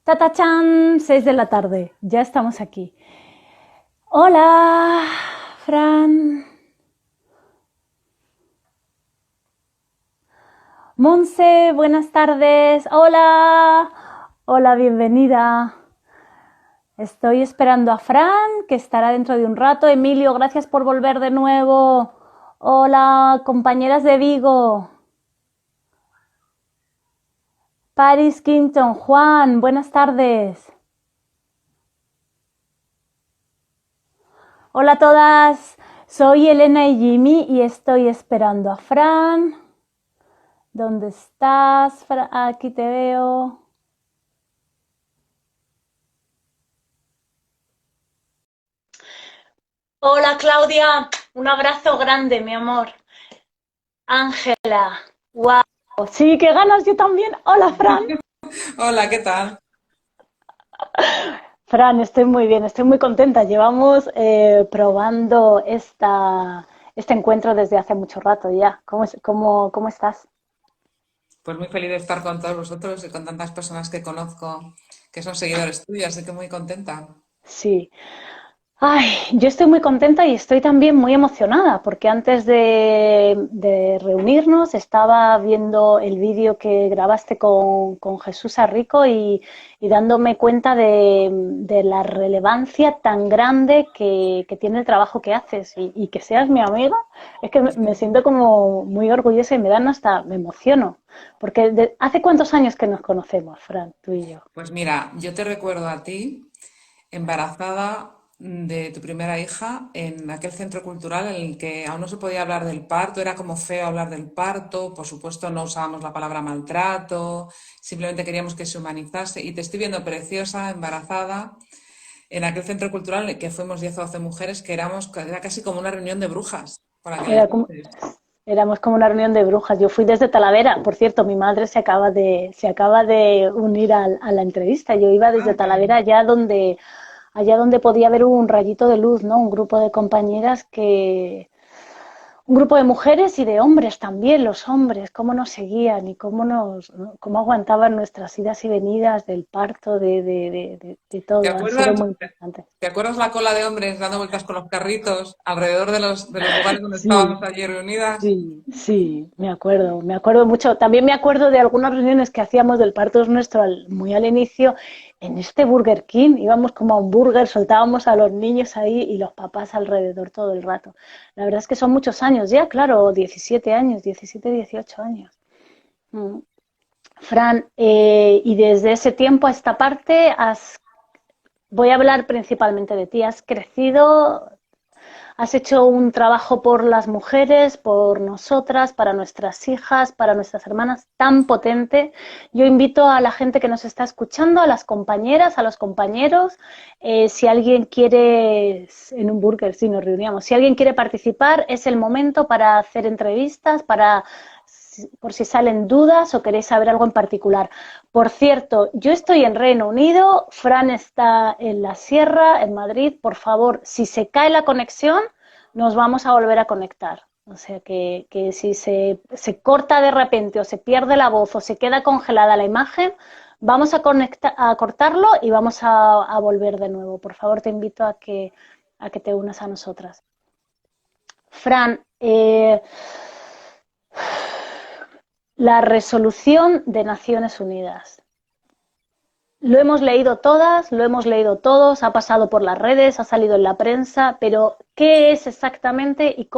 Tatachan, 6 de la tarde, ya estamos aquí. Hola, Fran. Monse, buenas tardes. Hola. Hola, bienvenida. Estoy esperando a Fran, que estará dentro de un rato. Emilio, gracias por volver de nuevo. Hola, compañeras de Vigo. Paris Quinton, Juan, buenas tardes. Hola a todas, soy Elena y Jimmy y estoy esperando a Fran. ¿Dónde estás? Aquí te veo. Hola Claudia, un abrazo grande, mi amor. Ángela, wow. Sí, qué ganas yo también. Hola Fran. Hola, ¿qué tal? Fran, estoy muy bien, estoy muy contenta. Llevamos probando este encuentro desde hace mucho rato ya. ¿Cómo estás? Pues muy feliz de estar con todos vosotros y con tantas personas que conozco que son seguidores tuyos, así que muy contenta. Sí. Ay, yo estoy muy contenta y estoy también muy emocionada porque antes de reunirnos estaba viendo el vídeo que grabaste con Jesús Arrico y dándome cuenta de la relevancia tan grande que tiene el trabajo que haces y que seas mi amiga, es que me siento como muy orgullosa y me emociono. Porque ¿hace cuántos años que nos conocemos, Fran, tú y yo? Pues mira, yo te recuerdo a ti embarazada de tu primera hija en aquel centro cultural en el que aún no se podía hablar del parto, era como feo hablar del parto, por supuesto no usábamos la palabra maltrato, simplemente queríamos que se humanizase y te estoy viendo preciosa, embarazada, en aquel centro cultural en el que fuimos 10 o 12 mujeres que era casi como una reunión de brujas por aquel Era como, entonces. Éramos como una reunión de brujas. Yo fui desde Talavera. Por cierto, mi madre se acaba de unir a la entrevista. Yo iba desde Ah, qué Talavera bien. allá donde podía haber un rayito de luz, ¿no? Un grupo de compañeras un grupo de mujeres y de hombres también, los hombres, cómo nos seguían y cómo aguantaban nuestras idas y venidas del parto, de ¿Te todo. Han sido acuerdas, muy importantes. te acuerdas la cola de hombres dando vueltas con los carritos alrededor de los lugares donde Sí, estábamos allí reunidas? sí, sí, me acuerdo mucho. También me acuerdo de algunas reuniones que hacíamos del parto nuestro muy al inicio en este Burger King. Íbamos como a un burger, soltábamos a los niños ahí y los papás alrededor todo el rato. La verdad es que son muchos años ya, claro, 17 años, 17, 18 años. Mm. Fran, y desde ese tiempo a esta parte voy a hablar principalmente de ti, has crecido. Has hecho un trabajo por las mujeres, por nosotras, para nuestras hijas, para nuestras hermanas, tan potente. Yo invito a la gente que nos está escuchando, a las compañeras, a los compañeros, si alguien quiere, en un burger, sí, nos reuníamos, si alguien quiere participar, es el momento para hacer entrevistas, por si salen dudas o queréis saber algo en particular. Por cierto, yo estoy en Reino Unido, Fran está en la Sierra, en Madrid. Por favor, si se cae la conexión, nos vamos a volver a conectar. O sea que si se corta de repente o se pierde la voz o se queda congelada la imagen, vamos a cortarlo y vamos a volver de nuevo. Por favor, te invito a que te unas a nosotras. Fran, la resolución de Naciones Unidas. Lo hemos leído todas, lo hemos leído todos, ha pasado por las redes, ha salido en la prensa, pero ¿qué es exactamente y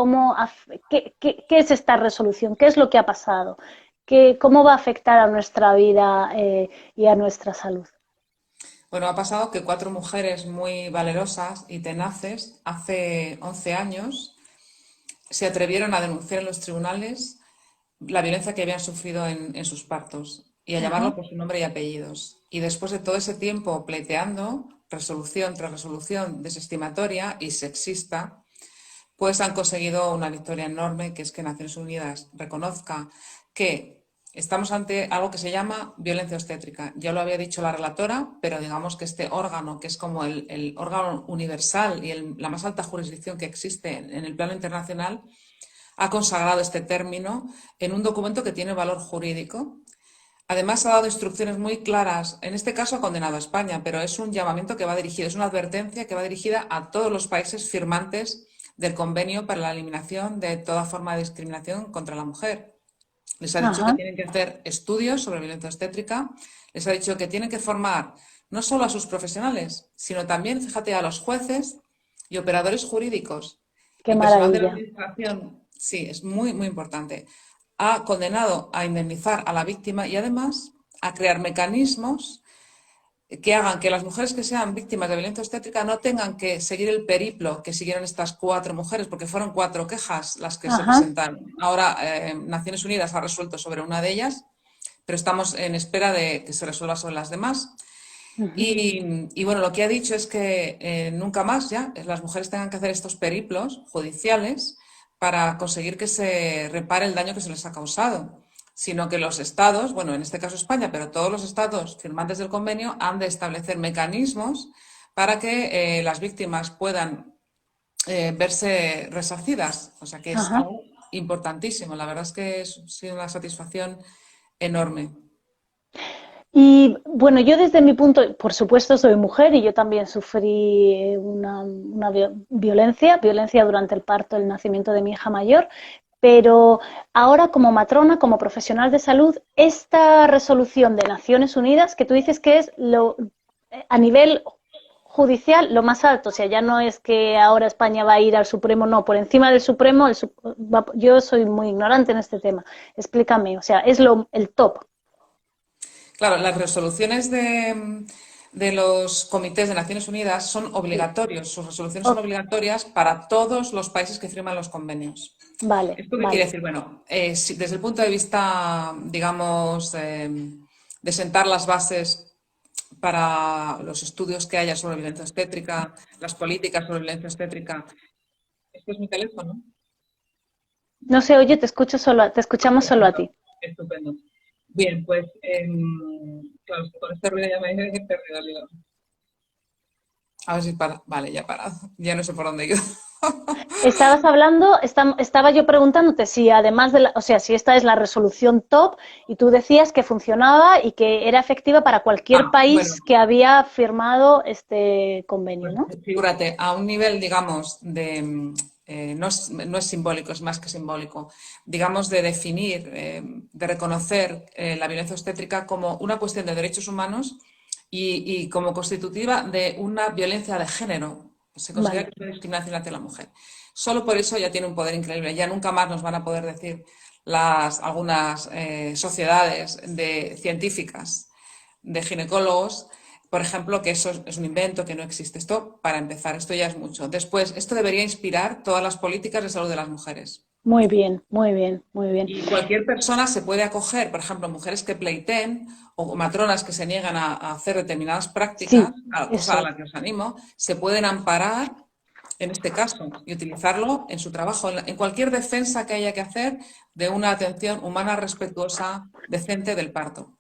qué es esta resolución? ¿Qué es lo que ha pasado? ¿Cómo va a afectar a nuestra vida y a nuestra salud? Bueno, ha pasado que cuatro mujeres muy valerosas y tenaces, hace 11 años, se atrevieron a denunciar en los tribunales la violencia que habían sufrido en sus partos y a llamarlo Ajá. por su nombre y apellidos. Y después de todo ese tiempo pleiteando, resolución tras resolución desestimatoria y sexista, pues han conseguido una victoria enorme, que es que Naciones Unidas reconozca que estamos ante algo que se llama violencia obstétrica. Ya lo había dicho la relatora, pero digamos que este órgano, que es como el órgano universal y la más alta jurisdicción que existe en el plano internacional, ha consagrado este término en un documento que tiene valor jurídico. Además, ha dado instrucciones muy claras. En este caso ha condenado a España, pero es un llamamiento que va dirigido, es una advertencia que va dirigida a todos los países firmantes del Convenio para la eliminación de toda forma de discriminación contra la mujer. Les ha dicho que Ajá, tienen que hacer estudios sobre violencia obstétrica, les ha dicho que tienen que formar no solo a sus profesionales, sino también, fíjate, a los jueces y operadores jurídicos qué y personal de la maravilla. administración. Sí, es muy, muy importante. Ha condenado a indemnizar a la víctima y además a crear mecanismos que hagan que las mujeres que sean víctimas de violencia obstétrica no tengan que seguir el periplo que siguieron estas 4 mujeres, porque fueron 4 quejas las que se Ajá. presentaron. Ahora Naciones Unidas ha resuelto sobre una de ellas, pero estamos en espera de que se resuelva sobre las demás. Ujú. Y bueno, lo que ha dicho es que nunca más ya las mujeres tengan que hacer estos periplos judiciales para conseguir que se repare el daño que se les ha causado, sino que los estados, bueno, en este caso España, pero todos los estados firmantes del convenio han de establecer mecanismos para que las víctimas puedan verse resarcidas. O sea que es Ajá. algo importantísimo. La verdad es que ha sido una satisfacción enorme. Y bueno, yo desde mi punto, por supuesto soy mujer y yo también sufrí una violencia durante el parto, el nacimiento de mi hija mayor, pero ahora como matrona, como profesional de salud, esta resolución de Naciones Unidas, que tú dices que es a nivel judicial lo más alto, o sea, ya no es que ahora España va a ir al Supremo, no, por encima del Supremo, yo soy muy ignorante en este tema, explícame, o sea, es el top. Claro, las resoluciones de los comités de Naciones Unidas son Sí. obligatorios, sus resoluciones son Oh, obligatorias para todos los países que firman los convenios. vale, ¿Esto qué quiere vale. decir? Bueno, desde el punto de vista, digamos, de sentar las bases para los estudios que haya sobre violencia obstétrica, las políticas sobre violencia obstétrica. Este es mi teléfono. No se oye, te escuchamos solo a Estupendo, ti. estupendo. Bien, pues claro, es que con este ruido ya me he perdido el hilo. A ver si para. Vale, ya he parado. Ya no sé por dónde he ido. Estabas hablando, estaba yo preguntándote si además o sea, si esta es la resolución top y tú decías que funcionaba y que era efectiva para cualquier Bueno, país que había firmado este convenio, pues ¿no? figúrate, a un nivel, digamos, no es simbólico, es más que simbólico, digamos, de definir, de reconocer la violencia obstétrica como una cuestión de derechos humanos y como constitutiva de una violencia de género. Se considera que Vale, es una discriminación hacia la mujer. Solo por eso ya tiene un poder increíble. Ya nunca más nos van a poder decir algunas sociedades científicas de ginecólogos, por ejemplo, que eso es un invento, que no existe. Esto, para empezar, esto ya es mucho. Después, esto debería inspirar todas las políticas de salud de las mujeres. muy bien, muy bien, muy bien. Y cualquier persona se puede acoger, por ejemplo, mujeres que pleiteen o matronas que se niegan a hacer determinadas prácticas, Sí, cosa a eso. la que os animo, se pueden amparar en este caso y utilizarlo en su trabajo, en cualquier defensa que haya que hacer de una atención humana respetuosa, decente del parto.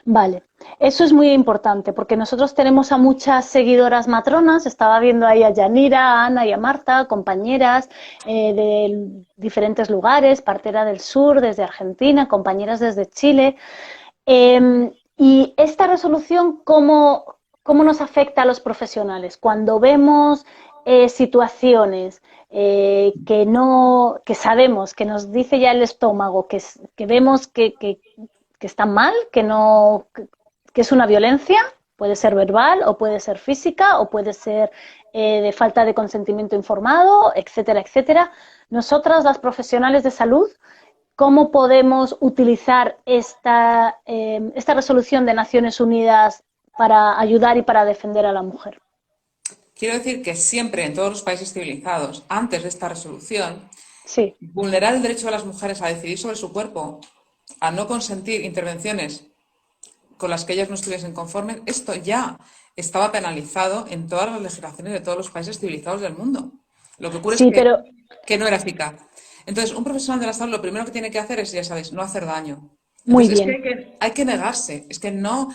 Vale, eso es muy importante porque nosotros tenemos a muchas seguidoras matronas, estaba viendo ahí a Yanira, a Ana y a Marta, compañeras de diferentes lugares, partera del sur, desde Argentina, compañeras desde Chile. Y esta resolución, ¿cómo nos afecta a los profesionales? Cuando vemos situaciones que sabemos, que nos dice ya el estómago, que vemos que está mal, que es una violencia, puede ser verbal o puede ser física o puede ser de falta de consentimiento informado, etcétera, etcétera. Nosotras, las profesionales de salud, ¿cómo podemos utilizar esta resolución de Naciones Unidas para ayudar y para defender a la mujer? Quiero decir que siempre en todos los países civilizados, antes de esta resolución, Sí, vulnerar el derecho de las mujeres a decidir sobre su cuerpo, a no consentir intervenciones con las que ellas no estuviesen conformes, esto ya estaba penalizado en todas las legislaciones de todos los países civilizados del mundo. Lo que ocurre es sí, pero que no era eficaz. Entonces, un profesional de la salud lo primero que tiene que hacer es, ya sabéis, no hacer daño. muy Entonces, es que bien. hay que negarse, es que no,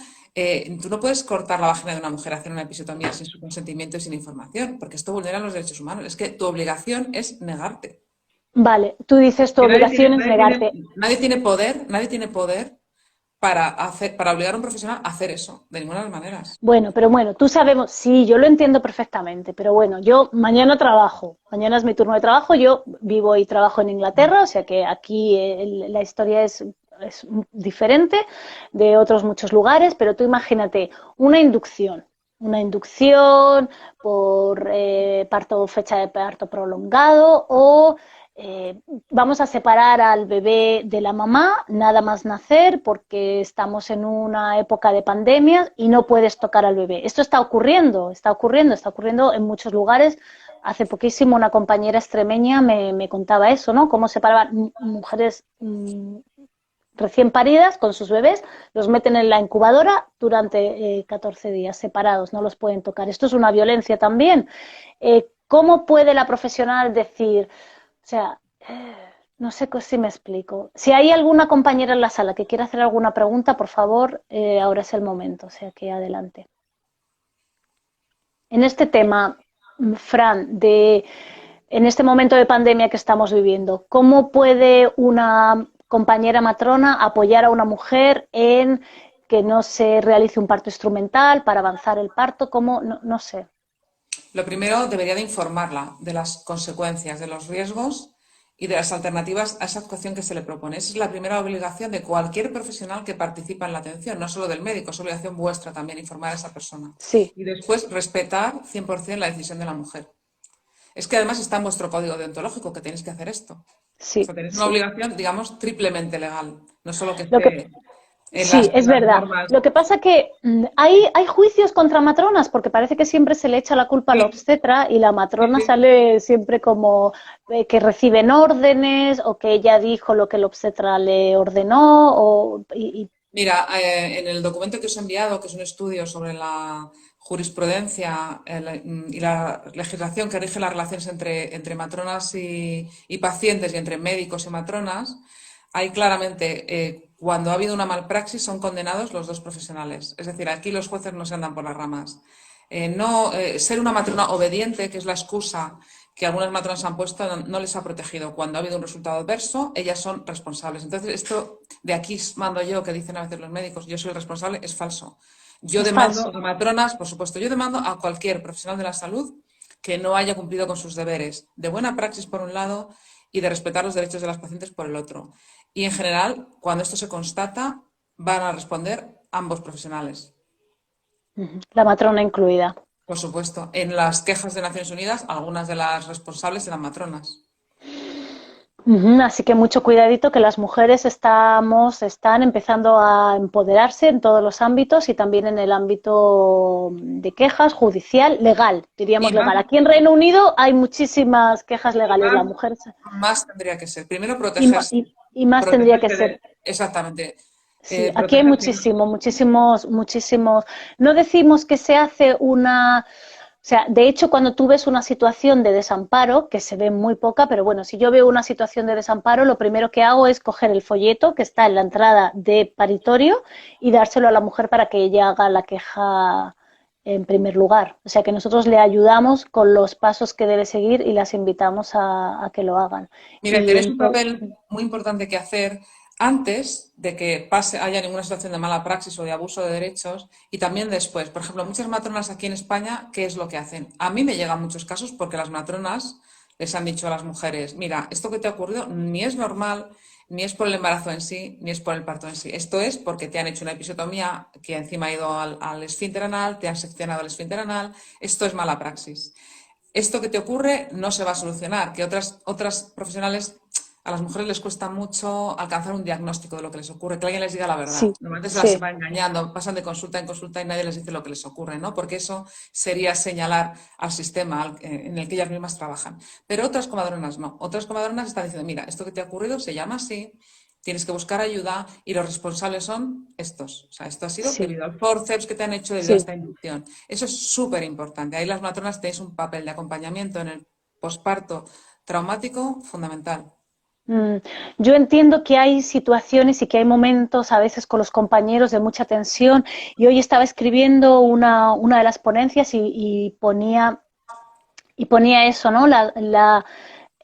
tú no puedes cortar la vagina de una mujer, hacer una episiotomía sin su consentimiento y sin información, porque esto vulnera los derechos humanos. Es que tu obligación es negarte. Vale, tú dices tu Que nadie tiene, obligación es nadie tiene, negarte. nadie tiene poder, nadie tiene poder para obligar a un profesional a hacer eso, de ninguna de las maneras. Bueno, pero bueno, tú sabemos, sí, yo lo entiendo perfectamente, pero bueno, yo mañana trabajo, mañana es mi turno de trabajo, yo vivo y trabajo en Inglaterra, o sea que aquí la historia es diferente de otros muchos lugares, pero tú imagínate una inducción por fecha de parto prolongado o vamos a separar al bebé de la mamá nada más nacer porque estamos en una época de pandemia y no puedes tocar al bebé. Esto está ocurriendo, está ocurriendo en muchos lugares. Hace poquísimo una compañera extremeña me contaba eso, ¿no? Cómo separaban mujeres recién paridas con sus bebés, los meten en la incubadora durante 14 días separados, no los pueden tocar. Esto es una violencia también. ¿Cómo puede la profesional decir, o sea, no sé si me explico. Si hay alguna compañera en la sala que quiera hacer alguna pregunta, por favor, ahora es el momento, o sea que adelante. En este tema, Fran, en este momento de pandemia que estamos viviendo, ¿cómo puede una compañera matrona apoyar a una mujer en que no se realice un parto instrumental para avanzar el parto? ¿Cómo? No, no sé. Lo primero, debería de informarla de las consecuencias, de los riesgos y de las alternativas a esa actuación que se le propone. Esa es la primera obligación de cualquier profesional que participa en la atención, no solo del médico, es obligación vuestra también informar a esa persona. Sí, Y después, respetar 100% la decisión de la mujer. Es que además está en vuestro código deontológico que tenéis que hacer esto. O sí, sea, tenéis una sí. obligación, digamos, triplemente legal, no solo que Lo que esté Sí, en es las verdad. normas. Lo que pasa que hay juicios contra matronas porque parece que siempre se le echa la culpa al Sí, obstetra y la sí, matrona sí. sale siempre como que reciben órdenes o que ella dijo lo que el obstetra le ordenó Mira, en el documento que os he enviado, que es un estudio sobre la jurisprudencia y la legislación que rige las relaciones entre matronas y pacientes y entre médicos y matronas, hay claramente, cuando ha habido una malpraxis, son condenados los dos profesionales. Es decir, aquí los jueces no se andan por las ramas. Ser una matrona obediente, que es la excusa que algunas matronas han puesto, no les ha protegido. Cuando ha habido un resultado adverso, ellas son responsables. Entonces, esto de aquí mando yo, que dicen a veces los médicos, yo soy el responsable, es falso. Yo es demando falso. a matronas, por supuesto, yo demando a cualquier profesional de la salud que no haya cumplido con sus deberes de buena praxis por un lado y de respetar los derechos de las pacientes por el otro. Y en general, cuando esto se constata, van a responder ambos profesionales. La matrona incluida. Por supuesto, en las quejas de Naciones Unidas, algunas de las responsables eran matronas. Así que mucho cuidadito que las mujeres están empezando a empoderarse en todos los ámbitos y también en el ámbito de quejas, judicial, legal, Y diríamos más, legal. Aquí en Reino Unido hay muchísimas quejas y legales. La más, mujer más tendría que ser. Primero, y más tendría que protegerse ser. exactamente, Sí, aquí hay protegerse. muchísimos. No decimos que se hace o sea, de hecho, cuando tú ves una situación de desamparo, que se ve muy poca, pero bueno, si yo veo una situación de desamparo, lo primero que hago es coger el folleto que está en la entrada de paritorio y dárselo a la mujer para que ella haga la queja en primer lugar. O sea, que nosotros le ayudamos con los pasos que debe seguir y las invitamos a que lo hagan. Mira, Y tenéis en un papel muy importante que hacer antes de que haya ninguna situación de mala praxis o de abuso de derechos y también después. Por ejemplo, muchas matronas aquí en España, ¿qué es lo que hacen? A mí me llegan muchos casos porque las matronas les han dicho a las mujeres, mira, esto que te ha ocurrido ni es normal, ni es por el embarazo en sí, ni es por el parto en sí. Esto es porque te han hecho una episiotomía que encima ha ido al esfínter anal, te han seccionado el esfínter anal. Esto es mala praxis. Esto que te ocurre no se va a solucionar, que otras profesionales, a las mujeres les cuesta mucho alcanzar un diagnóstico de lo que les ocurre, que alguien les diga la verdad. sí, Normalmente se las sí, va engañando, pasan de consulta en consulta y nadie les dice lo que les ocurre, ¿no? Porque eso sería señalar al sistema en el que ellas mismas trabajan. Pero otras comadronas no. Otras comadronas están diciendo, mira, esto que te ha ocurrido se llama así, tienes que buscar ayuda y los responsables son estos. O sea, esto ha sido sí, debido al forceps que te han hecho debido a sí. esta inducción. Eso es súper importante. Ahí las matronas tenéis un papel de acompañamiento en el posparto traumático fundamental. Mm, Yo entiendo que hay situaciones y que hay momentos a veces con los compañeros de mucha tensión y hoy estaba escribiendo una de las ponencias y ponía eso, ¿no? La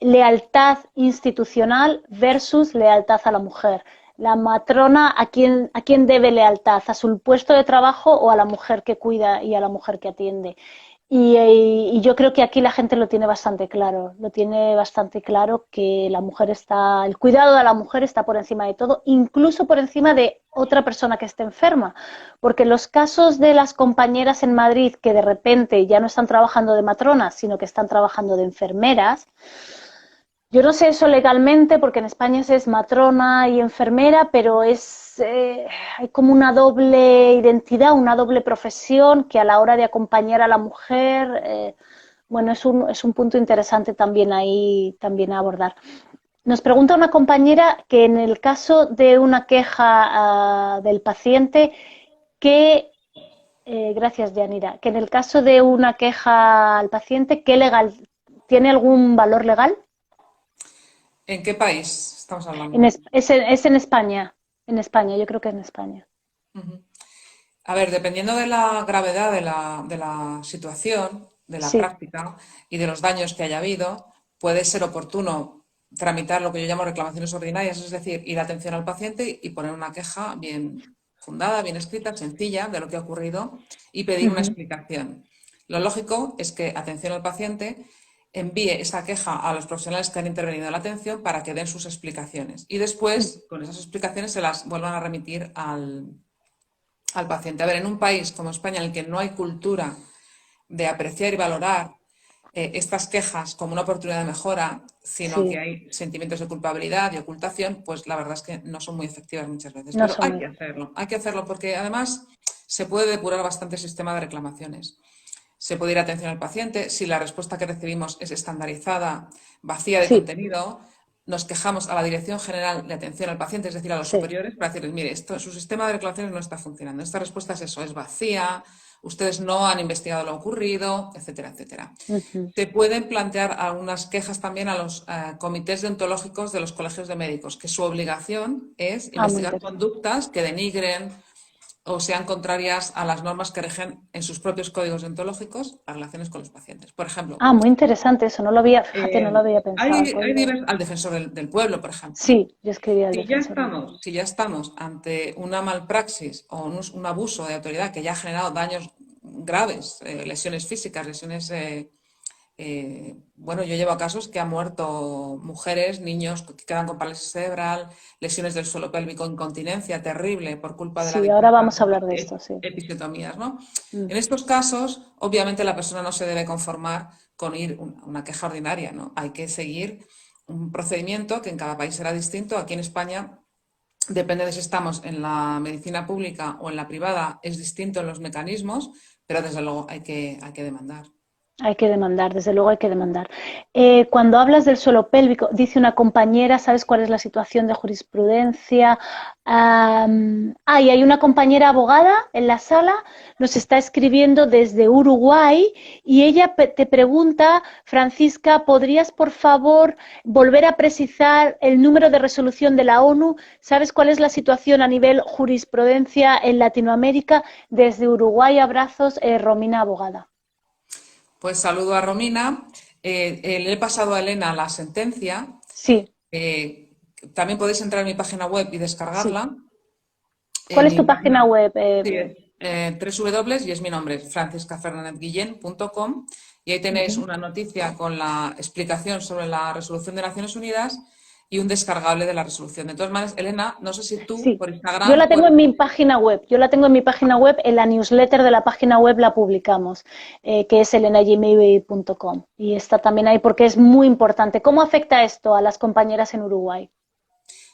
lealtad institucional versus lealtad a la mujer. La matrona, a quién debe lealtad? ¿A su puesto de trabajo o a la mujer que cuida y a la mujer que atiende? Y yo creo que aquí la gente lo tiene bastante claro que la mujer está, el cuidado de la mujer está por encima de todo, incluso por encima de otra persona que esté enferma, porque los casos de las compañeras en Madrid que de repente ya no están trabajando de matronas, sino que están trabajando de enfermeras, yo no sé eso legalmente porque en España se es matrona y enfermera, pero hay como una doble identidad, una doble profesión que a la hora de acompañar a la mujer, bueno, es un punto interesante también ahí también a abordar. Nos pregunta una compañera que en el caso de una queja del paciente, que, gracias Yanira, que en el caso de una queja al paciente, ¿qué legal, tiene algún valor legal? ¿En qué país estamos hablando? Es en España, yo creo que en España. Ujú. A ver, dependiendo de la gravedad de la situación, de la Sí, práctica y de los daños que haya habido, puede ser oportuno tramitar lo que yo llamo reclamaciones ordinarias, es decir, ir a atención al paciente y poner una queja bien fundada, bien escrita, sencilla de lo que ha ocurrido y pedir una ujú, explicación. Lo lógico es que atención al paciente envíe esa queja a los profesionales que han intervenido en la atención para que den sus explicaciones y después, con esas explicaciones, se las vuelvan a remitir al paciente. A ver, en un país como España, en el que no hay cultura de apreciar y valorar estas quejas como una oportunidad de mejora, sino que sí, hay sentimientos de culpabilidad y ocultación, pues la verdad es que no son muy efectivas muchas veces. no Pero son muy. hay que hacerlo porque además se puede depurar bastante el sistema de reclamaciones. Se puede ir a atención al paciente. Si la respuesta que recibimos es estandarizada, vacía de Sí, contenido, nos quejamos a la Dirección General de Atención al Paciente, es decir, a los sí. superiores, para decirles, mire, su sistema de reclamaciones no está funcionando. Esta respuesta es eso, es vacía, ustedes no han investigado lo ocurrido, etcétera, etcétera. Ujú. Se pueden plantear algunas quejas también a los comités deontológicos de los colegios de médicos, que su obligación es Ah, muy investigar interesante. conductas que denigren o sean contrarias a las normas que rigen en sus propios códigos deontológicos las relaciones con los pacientes. Por ejemplo, Ah, muy interesante eso, no lo había, fíjate, no lo había pensado al al defensor del pueblo, por ejemplo. Sí, yo escribí al defensor del pueblo. Si ya estamos ante una malpraxis o un abuso de autoridad que ya ha generado daños graves, lesiones físicas, lesiones bueno, yo llevo a casos que han muerto mujeres, niños que quedan con parálisis cerebral, lesiones del suelo pélvico, incontinencia terrible por culpa de la Sí, ahora dictadura, vamos a hablar de esto, sí. episiotomías, ¿no? Mm. En estos casos, obviamente la persona no se debe conformar con ir una queja ordinaria, ¿no? Hay que seguir un procedimiento que en cada país será distinto. Aquí en España, depende de si estamos en la medicina pública o en la privada, es distinto en los mecanismos, pero desde luego hay que demandar. Hay que demandar, desde luego hay que demandar. Cuando hablas del suelo pélvico, dice una compañera, ¿sabes cuál es la situación de jurisprudencia? Y hay una compañera abogada en la sala, nos está escribiendo desde Uruguay y ella te pregunta, Francisca, ¿podrías por favor volver a precisar el número de resolución de la ONU? ¿Sabes cuál es la situación a nivel jurisprudencia en Latinoamérica? Desde Uruguay, abrazos, Romina Abogada. Pues saludo a Romina. Le he pasado a Elena la sentencia. Sí, Eh, También podéis entrar en mi página web y sí. descargarla. ¿Cuál En es mi tu página página web? sí, www, y es mi nombre, franciscafernandezguillén.com, y ahí tenéis Ujú. una noticia con la explicación sobre la resolución de Naciones Unidas y un descargable de la resolución. De todas maneras, Elena, no sé si tú Sí, por yo Instagram la tengo puedes. en mi página web. Yo la tengo en mi página web, en la newsletter de la página web la publicamos, que es elenajimeibe.com. Y está también ahí porque es muy importante. ¿Cómo afecta esto a las compañeras en Uruguay?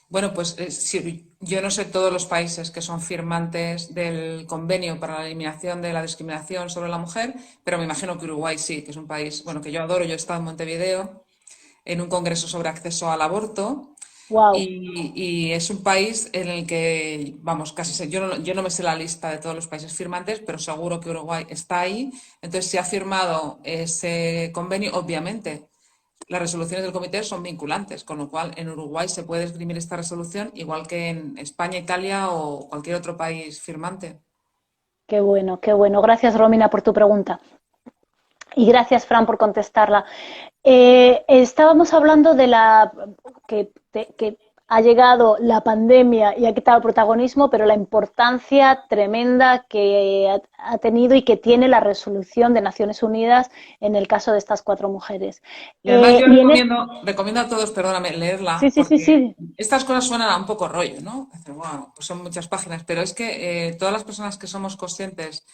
Bueno, pues sí, yo no sé todos los países que son firmantes del convenio para la eliminación de la discriminación sobre la mujer, pero me imagino que Uruguay sí, que es un país, bueno, que yo adoro. Yo he estado en Montevideo en un congreso sobre acceso al aborto Wow. y es un país en el que, vamos, yo no me sé la lista de todos los países firmantes, pero seguro que Uruguay está ahí. Entonces, si ha firmado ese convenio, obviamente las resoluciones del comité son vinculantes, con lo cual en Uruguay se puede esgrimir esta resolución igual que en España, Italia o cualquier otro país firmante. Qué bueno, qué bueno. Gracias, Romina, por tu pregunta. Y gracias, Fran, por contestarla. Estábamos hablando de que ha llegado la pandemia y ha quitado protagonismo, pero la importancia tremenda que ha tenido y que tiene la resolución de Naciones Unidas en el caso de estas 4 mujeres. Y además yo Y recomiendo a todos, perdóname, sí, leerla, sí, sí, porque sí, estas cosas suenan a un poco rollo, ¿no? Dices, bueno, pues son muchas páginas, pero es que todas las personas que somos conscientes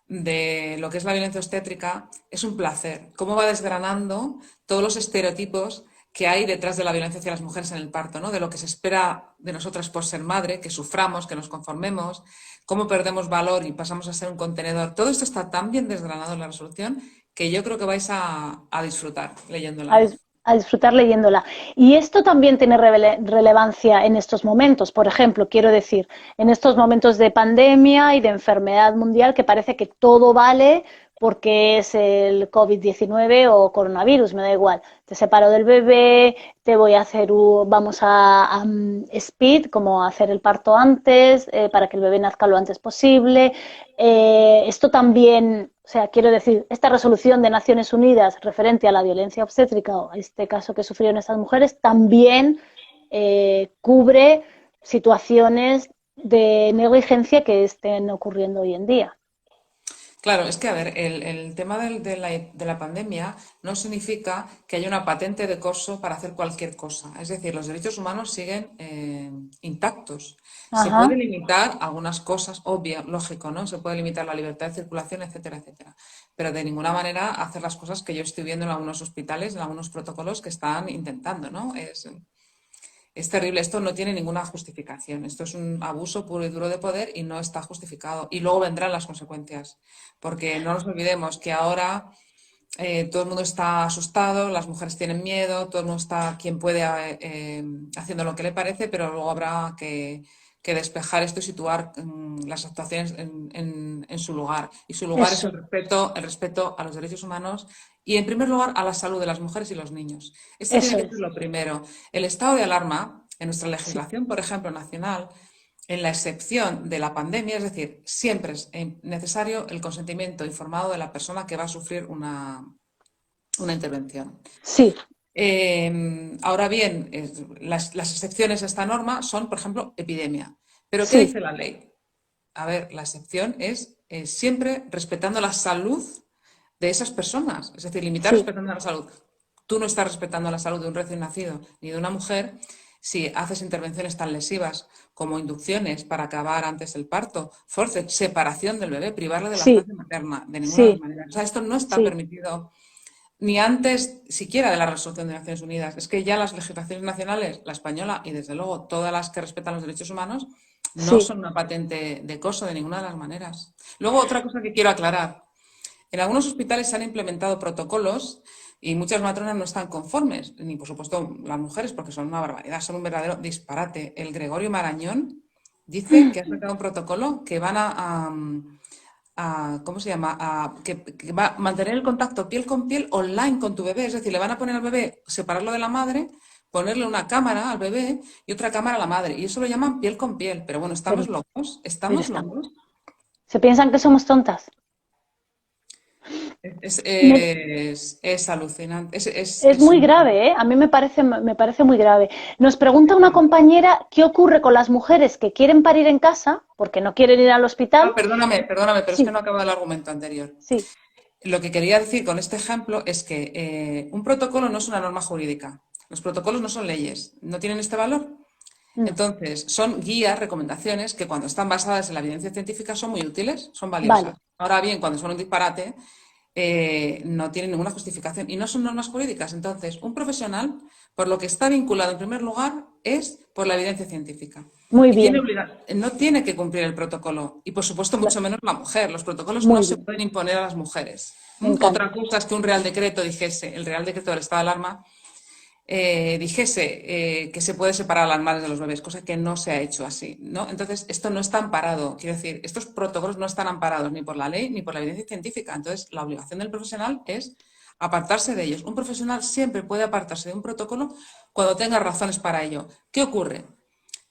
de lo que es la violencia obstétrica es un placer. Cómo va desgranando todos los estereotipos que hay detrás de la violencia hacia las mujeres en el parto, ¿no? De lo que se espera de nosotras por ser madre, que suframos, que nos conformemos, cómo perdemos valor y pasamos a ser un contenedor. Todo esto está tan bien desgranado en la resolución que yo creo que vais a disfrutar a, leyéndola. dis- a disfrutar leyéndola. Y esto también tiene relevancia en estos momentos. Por ejemplo, quiero decir, en estos momentos de pandemia y de enfermedad mundial que parece que todo vale porque es el COVID-19 o coronavirus, me da igual. Te separo del bebé, te voy a hacer, vamos a speed, como hacer el parto antes, para que el bebé nazca lo antes posible. Esto también, o sea, quiero decir, esta resolución de Naciones Unidas referente a la violencia obstétrica, o a este caso que sufrieron estas mujeres, también cubre situaciones de negligencia que estén ocurriendo hoy en día. Claro, es que, a ver, el tema de la pandemia no significa que haya una patente de corso para hacer cualquier cosa. Es decir, los derechos humanos siguen intactos. Se puede Ajá, limitar algunas cosas, obvio, lógico, ¿no? Se puede limitar la libertad de circulación, etcétera, etcétera. Pero de ninguna manera hacer las cosas que yo estoy viendo en algunos hospitales, en algunos protocolos que están intentando, ¿no? Es terrible, esto no tiene ninguna justificación. Esto es un abuso puro y duro de poder y no está justificado. Y luego vendrán las consecuencias, porque no nos olvidemos que ahora todo el mundo está asustado, las mujeres tienen miedo, todo el mundo está quien puede haciendo lo que le parece, pero luego habrá que despejar esto y situar las actuaciones en su lugar. Y su lugar es eso, el respeto a los derechos humanos y, en primer lugar, a la salud de las mujeres y los niños. Esto tiene eso que ser es, lo primero. El estado de alarma, en nuestra sí, legislación, por ejemplo, nacional, en la excepción de la pandemia, es decir, siempre es necesario el consentimiento informado de la persona que va a sufrir una intervención. sí, Ahora bien, las excepciones a esta norma son, por ejemplo, epidemia. ¿Pero qué sí, dice la ley? A ver, la excepción es siempre respetando la salud de esas personas, es decir, limitar sí, respetando la salud. Tú no estás respetando la salud de un recién nacido ni de una mujer si haces intervenciones tan lesivas como inducciones para acabar antes el parto, forceps, separación del bebé, privarle de sí, lactancia materna, de ninguna de las sí, maneras. O sea, esto no está sí, permitido ni antes siquiera de la resolución de Naciones Unidas. Es que ya las legislaciones nacionales, la española y desde luego todas las que respetan los derechos humanos, no sí, son una patente de coso de ninguna de las maneras. Luego, otra cosa que quiero aclarar. En algunos hospitales se han implementado protocolos y muchas matronas no están conformes, ni por supuesto las mujeres, porque son una barbaridad, son un verdadero disparate. El Gregorio Marañón dice que ha sacado un protocolo que van ¿cómo se llama? Que va a mantener el contacto piel con piel online con tu bebé. Es decir, le van a poner al bebé, separarlo de la madre, ponerle una cámara al bebé y otra cámara a la madre. Y eso lo llaman piel con piel. Pero bueno, pero, estamos locos, pero estamos estamos. locos. ¿Se piensan que somos tontas? Me, Es alucinante. Es muy grave, ¿eh? A mí me parece muy grave. Nos pregunta una Sí. compañera qué ocurre con las mujeres que quieren parir en casa porque no quieren ir al hospital. Perdóname, pero es que Sí, no acaba el argumento anterior. sí, Lo que quería decir con este ejemplo es que un protocolo no es una norma jurídica. Los protocolos no son leyes, no tienen este valor. no. Entonces, son guías, recomendaciones que cuando están basadas en la evidencia científica son muy útiles, son Vale, valiosas. Ahora bien, cuando son un disparate, no tienen ninguna justificación y no son normas jurídicas. Entonces, un profesional, por lo que está vinculado en primer lugar, es por la evidencia científica. muy Y bien. no tiene que cumplir el protocolo. Y por supuesto, Cla- mucho menos la mujer. Los protocolos no Muy se bien, pueden imponer a las mujeres. me Otra encanta. cosa es que un real decreto dijese, el real decreto del estado de alarma, dijese que se puede separar a las madres de los bebés, cosa que no se ha hecho así, ¿no? Entonces, esto no está amparado, quiero decir, estos protocolos no están amparados ni por la ley ni por la evidencia científica. Entonces, la obligación del profesional es apartarse de ellos. Un profesional siempre puede apartarse de un protocolo cuando tenga razones para ello. ¿Qué ocurre?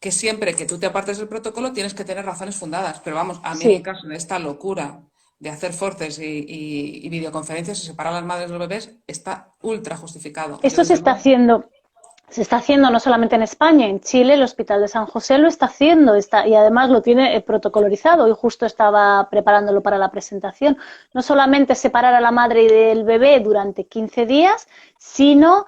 Que siempre que tú te apartes del protocolo tienes que tener razones fundadas. Pero vamos, a mí en el Sí, caso de esta locura de hacer forces y videoconferencias y separar a las madres de los bebés, está ultra justificado. Yo esto se desde está luego. haciendo. Se está haciendo no solamente en España, en Chile el Hospital de San José lo está haciendo y además lo tiene protocolarizado. Hoy justo estaba preparándolo para la presentación. No solamente separar a la madre y del bebé durante 15 días, sino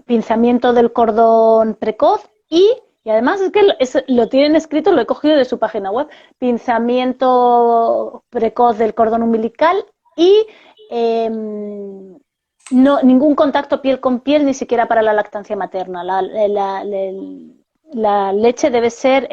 pinzamiento del cordón precoz y además es que lo tienen escrito, lo he cogido de su página web, pinzamiento precoz del cordón umbilical y no, ningún contacto piel con piel, ni siquiera para la lactancia materna. La leche debe ser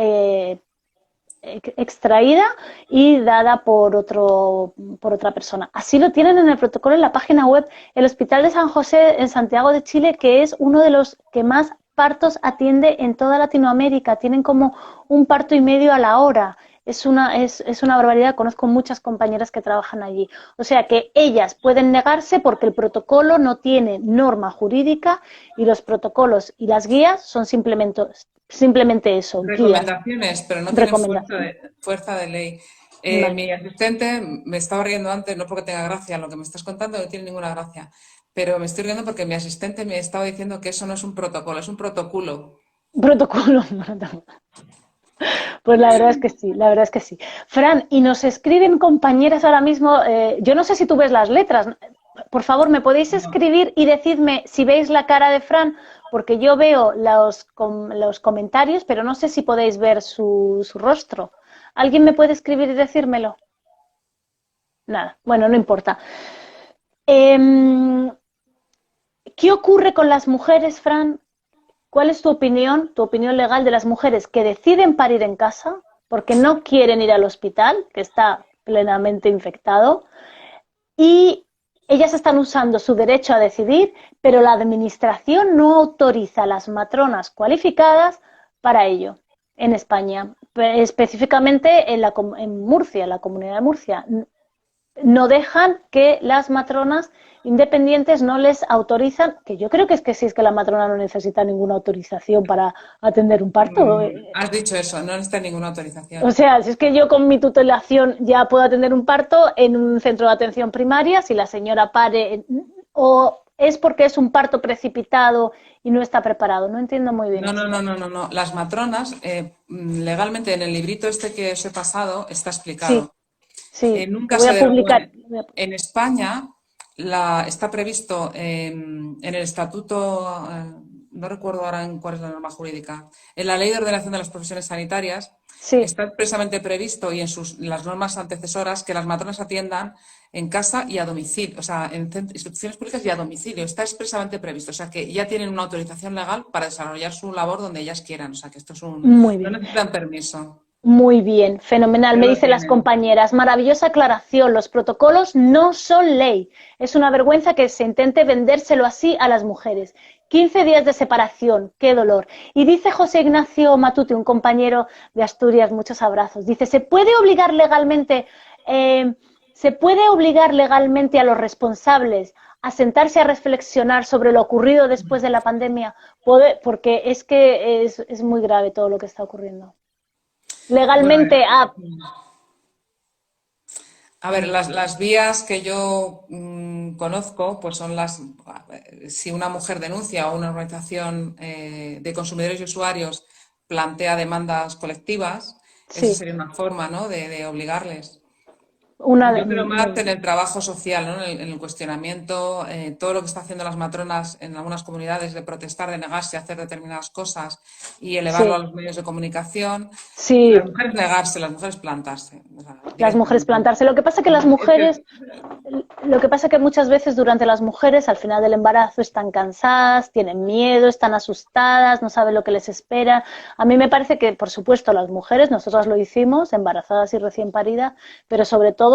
extraída y dada por otra persona. Así lo tienen en el protocolo en la página web. El Hospital de San José en Santiago de Chile, que es uno de los que más partos atiende en toda Latinoamérica. Tienen como un parto y medio a la hora. Es una barbaridad, conozco muchas compañeras que trabajan allí. O sea que ellas pueden negarse porque el protocolo no tiene norma jurídica y los protocolos y las guías son simplemente eso, guías. Recomendaciones, pero no tienen Recomendación. fuerza de ley. Vale. Mi asistente me estaba riendo antes, no porque tenga gracia, lo que me estás contando no tiene ninguna gracia, pero me estoy riendo porque mi asistente me estaba diciendo que eso no es un protocolo, es un protocolo. Protocolo. Pues la verdad es que sí, la verdad es que sí. Fran, y nos escriben compañeras ahora mismo, yo no sé si tú ves las letras, por favor, ¿me podéis No. escribir y decidme si veis la cara de Fran? Porque yo veo los comentarios, pero no sé si podéis ver su rostro. ¿Alguien me puede escribir y decírmelo? Nada, bueno, no importa. ¿Qué ocurre con las mujeres, Fran? ¿Cuál es tu opinión legal de las mujeres que deciden parir en casa porque no quieren ir al hospital, que está plenamente infectado, y ellas están usando su derecho a decidir, pero la administración no autoriza a las matronas cualificadas para ello en España, específicamente en Murcia, en la comunidad de Murcia? No dejan que las matronas independientes no les autorizan, que yo creo que es que si es que la matrona no necesita ninguna autorización para atender un parto. Has dicho eso, no necesita ninguna O autorización. sea, si es que yo con mi tutelación ya puedo atender un parto en un centro de atención primaria, si la señora pare, o es porque es un parto precipitado y no está preparado. No entiendo muy bien No, no, no, esto. no, no, no. Las matronas, legalmente en el librito este que os he pasado, está Sí, explicado. sí, En un lo voy caso a de publicar. en España está previsto en el estatuto, no recuerdo ahora en cuál es la norma jurídica, en la Ley de Ordenación de las Profesiones Sanitarias Sí, está expresamente previsto y en las normas antecesoras que las matronas atiendan en casa y a domicilio, o sea, en instituciones públicas y a domicilio. Está expresamente previsto, o sea, que ya tienen una autorización legal para desarrollar su labor donde ellas quieran, o sea, que esto es muy no bien. necesitan permiso, Muy bien, fenomenal. ya Me lo dicen las tienen. compañeras. Maravillosa aclaración. Los protocolos no son ley. Es una vergüenza que se intente vendérselo así a las mujeres. 15 días de separación. Qué dolor. Y dice José Ignacio Matute, un compañero de Asturias, muchos abrazos. Dice, eh, ¿se puede obligar legalmente a los responsables a sentarse a reflexionar sobre lo ocurrido después de la pandemia? Porque es que es muy grave todo lo que está ocurriendo. Bueno, Legalmente, a ver, las vías que yo conozco, pues son si una mujer denuncia o una organización de consumidores y usuarios plantea demandas colectivas, esa sí, sería una forma, ¿no? de obligarles. una, Yo creo más muy en bien. el trabajo social, ¿no? En el cuestionamiento, todo lo que está haciendo las matronas en algunas comunidades de protestar, de negarse a hacer determinadas cosas y elevarlo a Sí, los medios de comunicación. Las sí, mujeres negarse, las mujeres plantarse, o sea, las mujeres directamente. plantarse. Lo que pasa que las Es que mujeres, lo que pasa que muchas veces durante las mujeres, al final del embarazo, están cansadas, tienen miedo, están asustadas, no saben lo que les espera. A mí me parece que, por supuesto, las mujeres, nosotras lo hicimos, embarazadas y recién paridas, pero sobre todo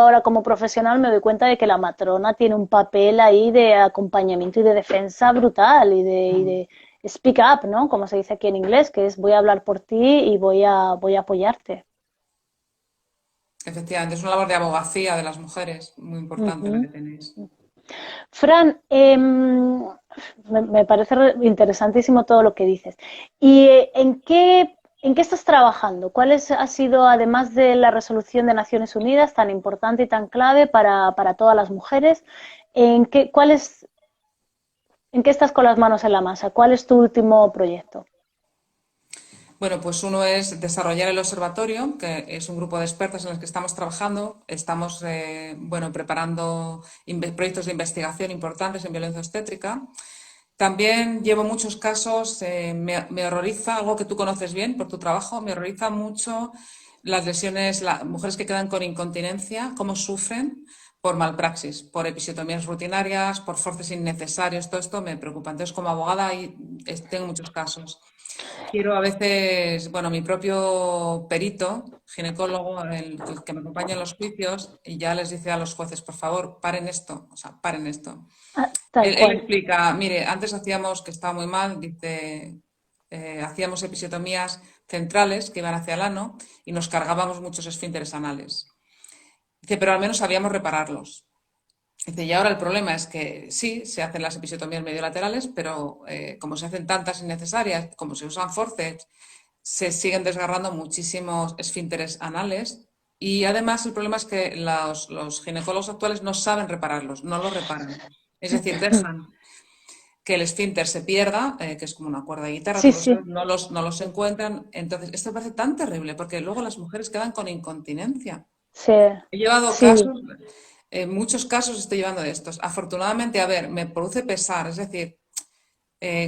ahora como profesional me doy cuenta de que la matrona tiene un papel ahí de acompañamiento y de defensa brutal y de speak up, ¿no? Como se dice aquí en inglés, que es voy a hablar por ti y voy a apoyarte. efectivamente, es una labor de abogacía de las mujeres, muy Uh importante la -huh. que tenéis. Fran, me parece interesantísimo todo lo que dices. ¿Y en qué estás trabajando? Ha sido, además de la resolución de Naciones Unidas, tan importante y tan clave para todas las mujeres, ¿En qué estás con las manos en la masa? ¿Cuál es tu último proyecto? Bueno, pues uno es desarrollar el observatorio, que es un grupo de expertos en los que estamos trabajando. Estamos, bueno, preparando proyectos de investigación importantes en violencia obstétrica. También llevo muchos casos, me horroriza, algo que tú conoces bien por tu trabajo, me horroriza mucho las lesiones, las mujeres que quedan con incontinencia, cómo sufren por malpraxis, por episiotomías rutinarias, por forces innecesarios, todo esto me preocupa. Entonces, como abogada, tengo muchos casos. Quiero a veces, bueno, mi propio perito, ginecólogo, el que me acompaña en los juicios, y ya les dice a los jueces, por favor, paren esto, o sea, paren esto. Ah, tal Él cual. explica, mire, antes hacíamos, que estaba muy mal, dice, hacíamos episiotomías centrales que iban hacia el ano y nos cargábamos muchos esfínteres anales. Dice, pero al menos sabíamos repararlos. Dice, y ahora el problema es que sí, se hacen las episiotomías mediolaterales, pero como se hacen tantas innecesarias, como se usan forceps, se siguen desgarrando muchísimos esfínteres anales y además el problema es que los ginecólogos actuales no saben repararlos, no los reparan. Es decir, dejan que el esfínter se pierda, que es como una cuerda de guitarra, Sí, tú lo sí, sabes, no los encuentran. Entonces, esto me parece tan terrible porque luego las mujeres quedan con incontinencia. sí, He llevado sí. casos, muchos casos estoy llevando de estos. Afortunadamente, a ver, me produce pesar, es decir,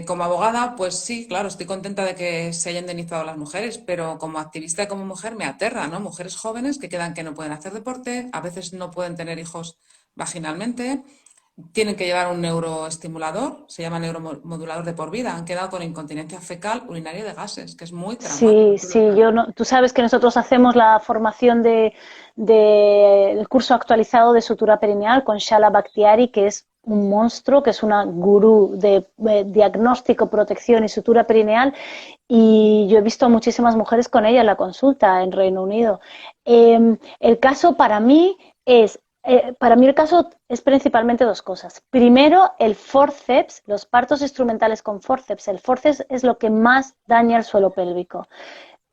como abogada, pues sí, claro, estoy contenta de que se hayan indemnizado a las mujeres, pero como activista y como mujer me aterra, ¿no? Mujeres jóvenes que quedan que no pueden hacer deporte, a veces no pueden tener hijos vaginalmente, tienen que llevar un neuroestimulador, se llama neuromodulador de por vida, han quedado con incontinencia fecal, urinaria y de gases, que es muy traumático. Sí, sí, yo no, tú sabes que nosotros hacemos la formación el curso actualizado de sutura perineal con Shala Bakhtiari, que es un monstruo, que es una gurú de diagnóstico, protección y sutura perineal, y yo he visto a muchísimas mujeres con ella en la consulta en Reino Unido. El caso para mí el caso es principalmente dos cosas. Primero, el forceps, los partos instrumentales con forceps. El forceps es lo que más daña el suelo pélvico.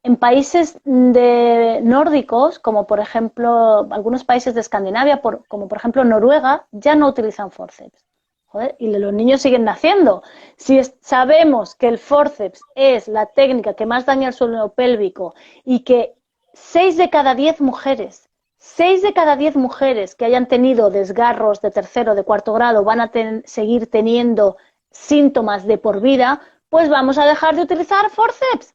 En países nórdicos, como por ejemplo algunos países de Escandinavia, como por ejemplo Noruega, ya no utilizan forceps. Joder, y los niños siguen naciendo. Si sabemos que el forceps es la técnica que más daña el suelo pélvico y que 6 de cada 10 mujeres 6 de cada 10 mujeres que hayan tenido desgarros de tercero o de cuarto grado van a seguir teniendo síntomas de por vida, pues vamos a dejar de utilizar forceps.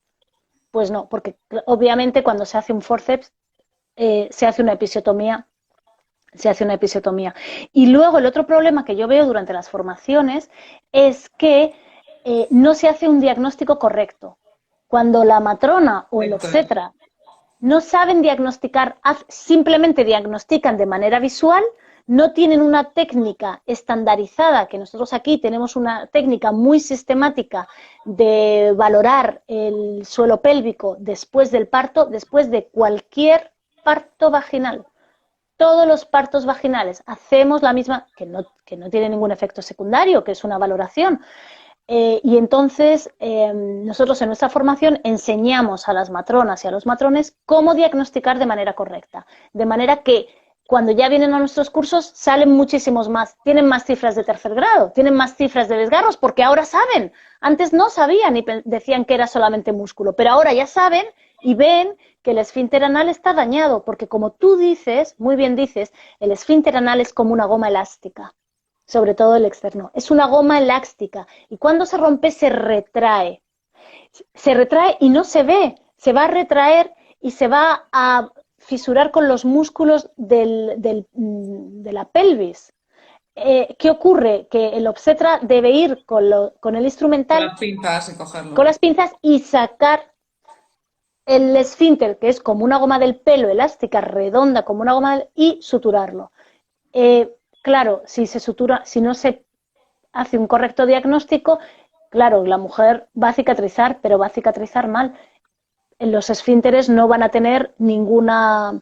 Pues no, porque obviamente cuando se hace un forceps se hace una episiotomía. Se hace una episiotomía. Y luego el otro problema que yo veo durante las formaciones es que no se hace un diagnóstico correcto. Cuando la matrona o el Esto es. obstetra no saben diagnosticar, simplemente diagnostican de manera visual, no tienen una técnica estandarizada, que nosotros aquí tenemos una técnica muy sistemática de valorar el suelo pélvico después del parto, después de cualquier parto vaginal. Todos los partos vaginales hacemos la misma, que no tiene ningún efecto secundario, que es una valoración. Y entonces nosotros en nuestra formación enseñamos a las matronas y a los matrones cómo diagnosticar de manera correcta. De manera que cuando ya vienen a nuestros cursos salen muchísimos más, tienen más cifras de tercer grado, tienen más cifras de desgarros, porque ahora saben. Antes no sabían y decían que era solamente músculo, pero ahora ya saben y ven que el esfínter anal está dañado, porque como tú dices, muy bien dices, el esfínter anal es como una goma elástica, sobre todo el externo. Es una goma elástica y cuando se rompe se retrae. Se retrae y no se ve, se va a retraer y se va a fisurar con los músculos de la pelvis. ¿Qué ocurre? Que el obstetra debe ir con el Con instrumental, las pinzas y con cogerlo. las pinzas y sacar el esfínter, que es como una goma del pelo elástica, redonda, como una goma y suturarlo. Claro, si no se hace un correcto diagnóstico, claro, la mujer va a cicatrizar, pero va a cicatrizar mal. Los esfínteres no van a tener ninguna,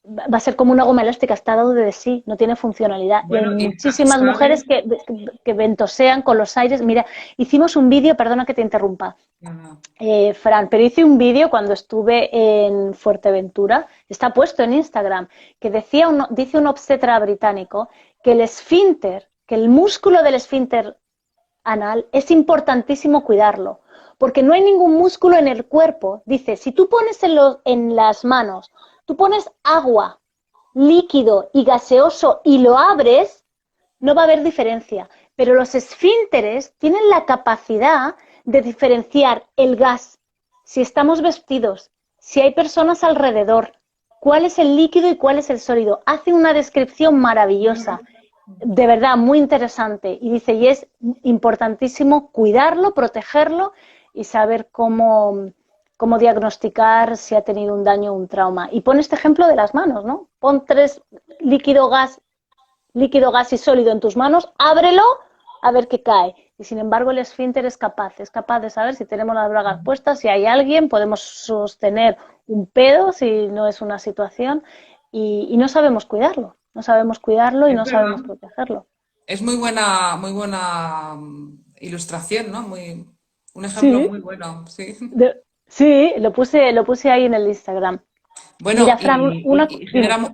va a ser como una goma elástica, está dado de sí, no tiene funcionalidad. Y hay Bueno, y muchísimas sabes, mujeres que ventosean con los aires. Mira, hicimos un vídeo, perdona que te interrumpa, no, no. Fran, pero hice un vídeo cuando estuve en Fuerteventura, está puesto en Instagram, que dice un obstetra británico que el esfínter, que el músculo del esfínter anal, es importantísimo cuidarlo, porque no hay ningún músculo en el cuerpo. Dice, si tú pones en las manos, tú pones agua, líquido y gaseoso y lo abres, no va a haber diferencia. Pero los esfínteres tienen la capacidad de diferenciar el gas, si estamos vestidos, si hay personas alrededor, cuál es el líquido y cuál es el sólido. Hace una descripción maravillosa, de verdad, muy interesante. Y dice, y es importantísimo cuidarlo, protegerlo y saber cómo diagnosticar si ha tenido un daño o un trauma. Y pon este ejemplo de las manos, ¿no? Pon 3 líquido, gas y sólido en tus manos, ábrelo a ver qué cae. Y sin embargo el esfínter es capaz de saber si tenemos las bragas puestas, si hay alguien, podemos sostener un pedo si no es una situación y no sabemos cuidarlo, y Es no verdad. sabemos protegerlo. Es muy buena ilustración, ¿no? Un ejemplo Sí, muy bueno, sí. sí, lo puse ahí en el Instagram. Bueno, Mira, Fran, y dime.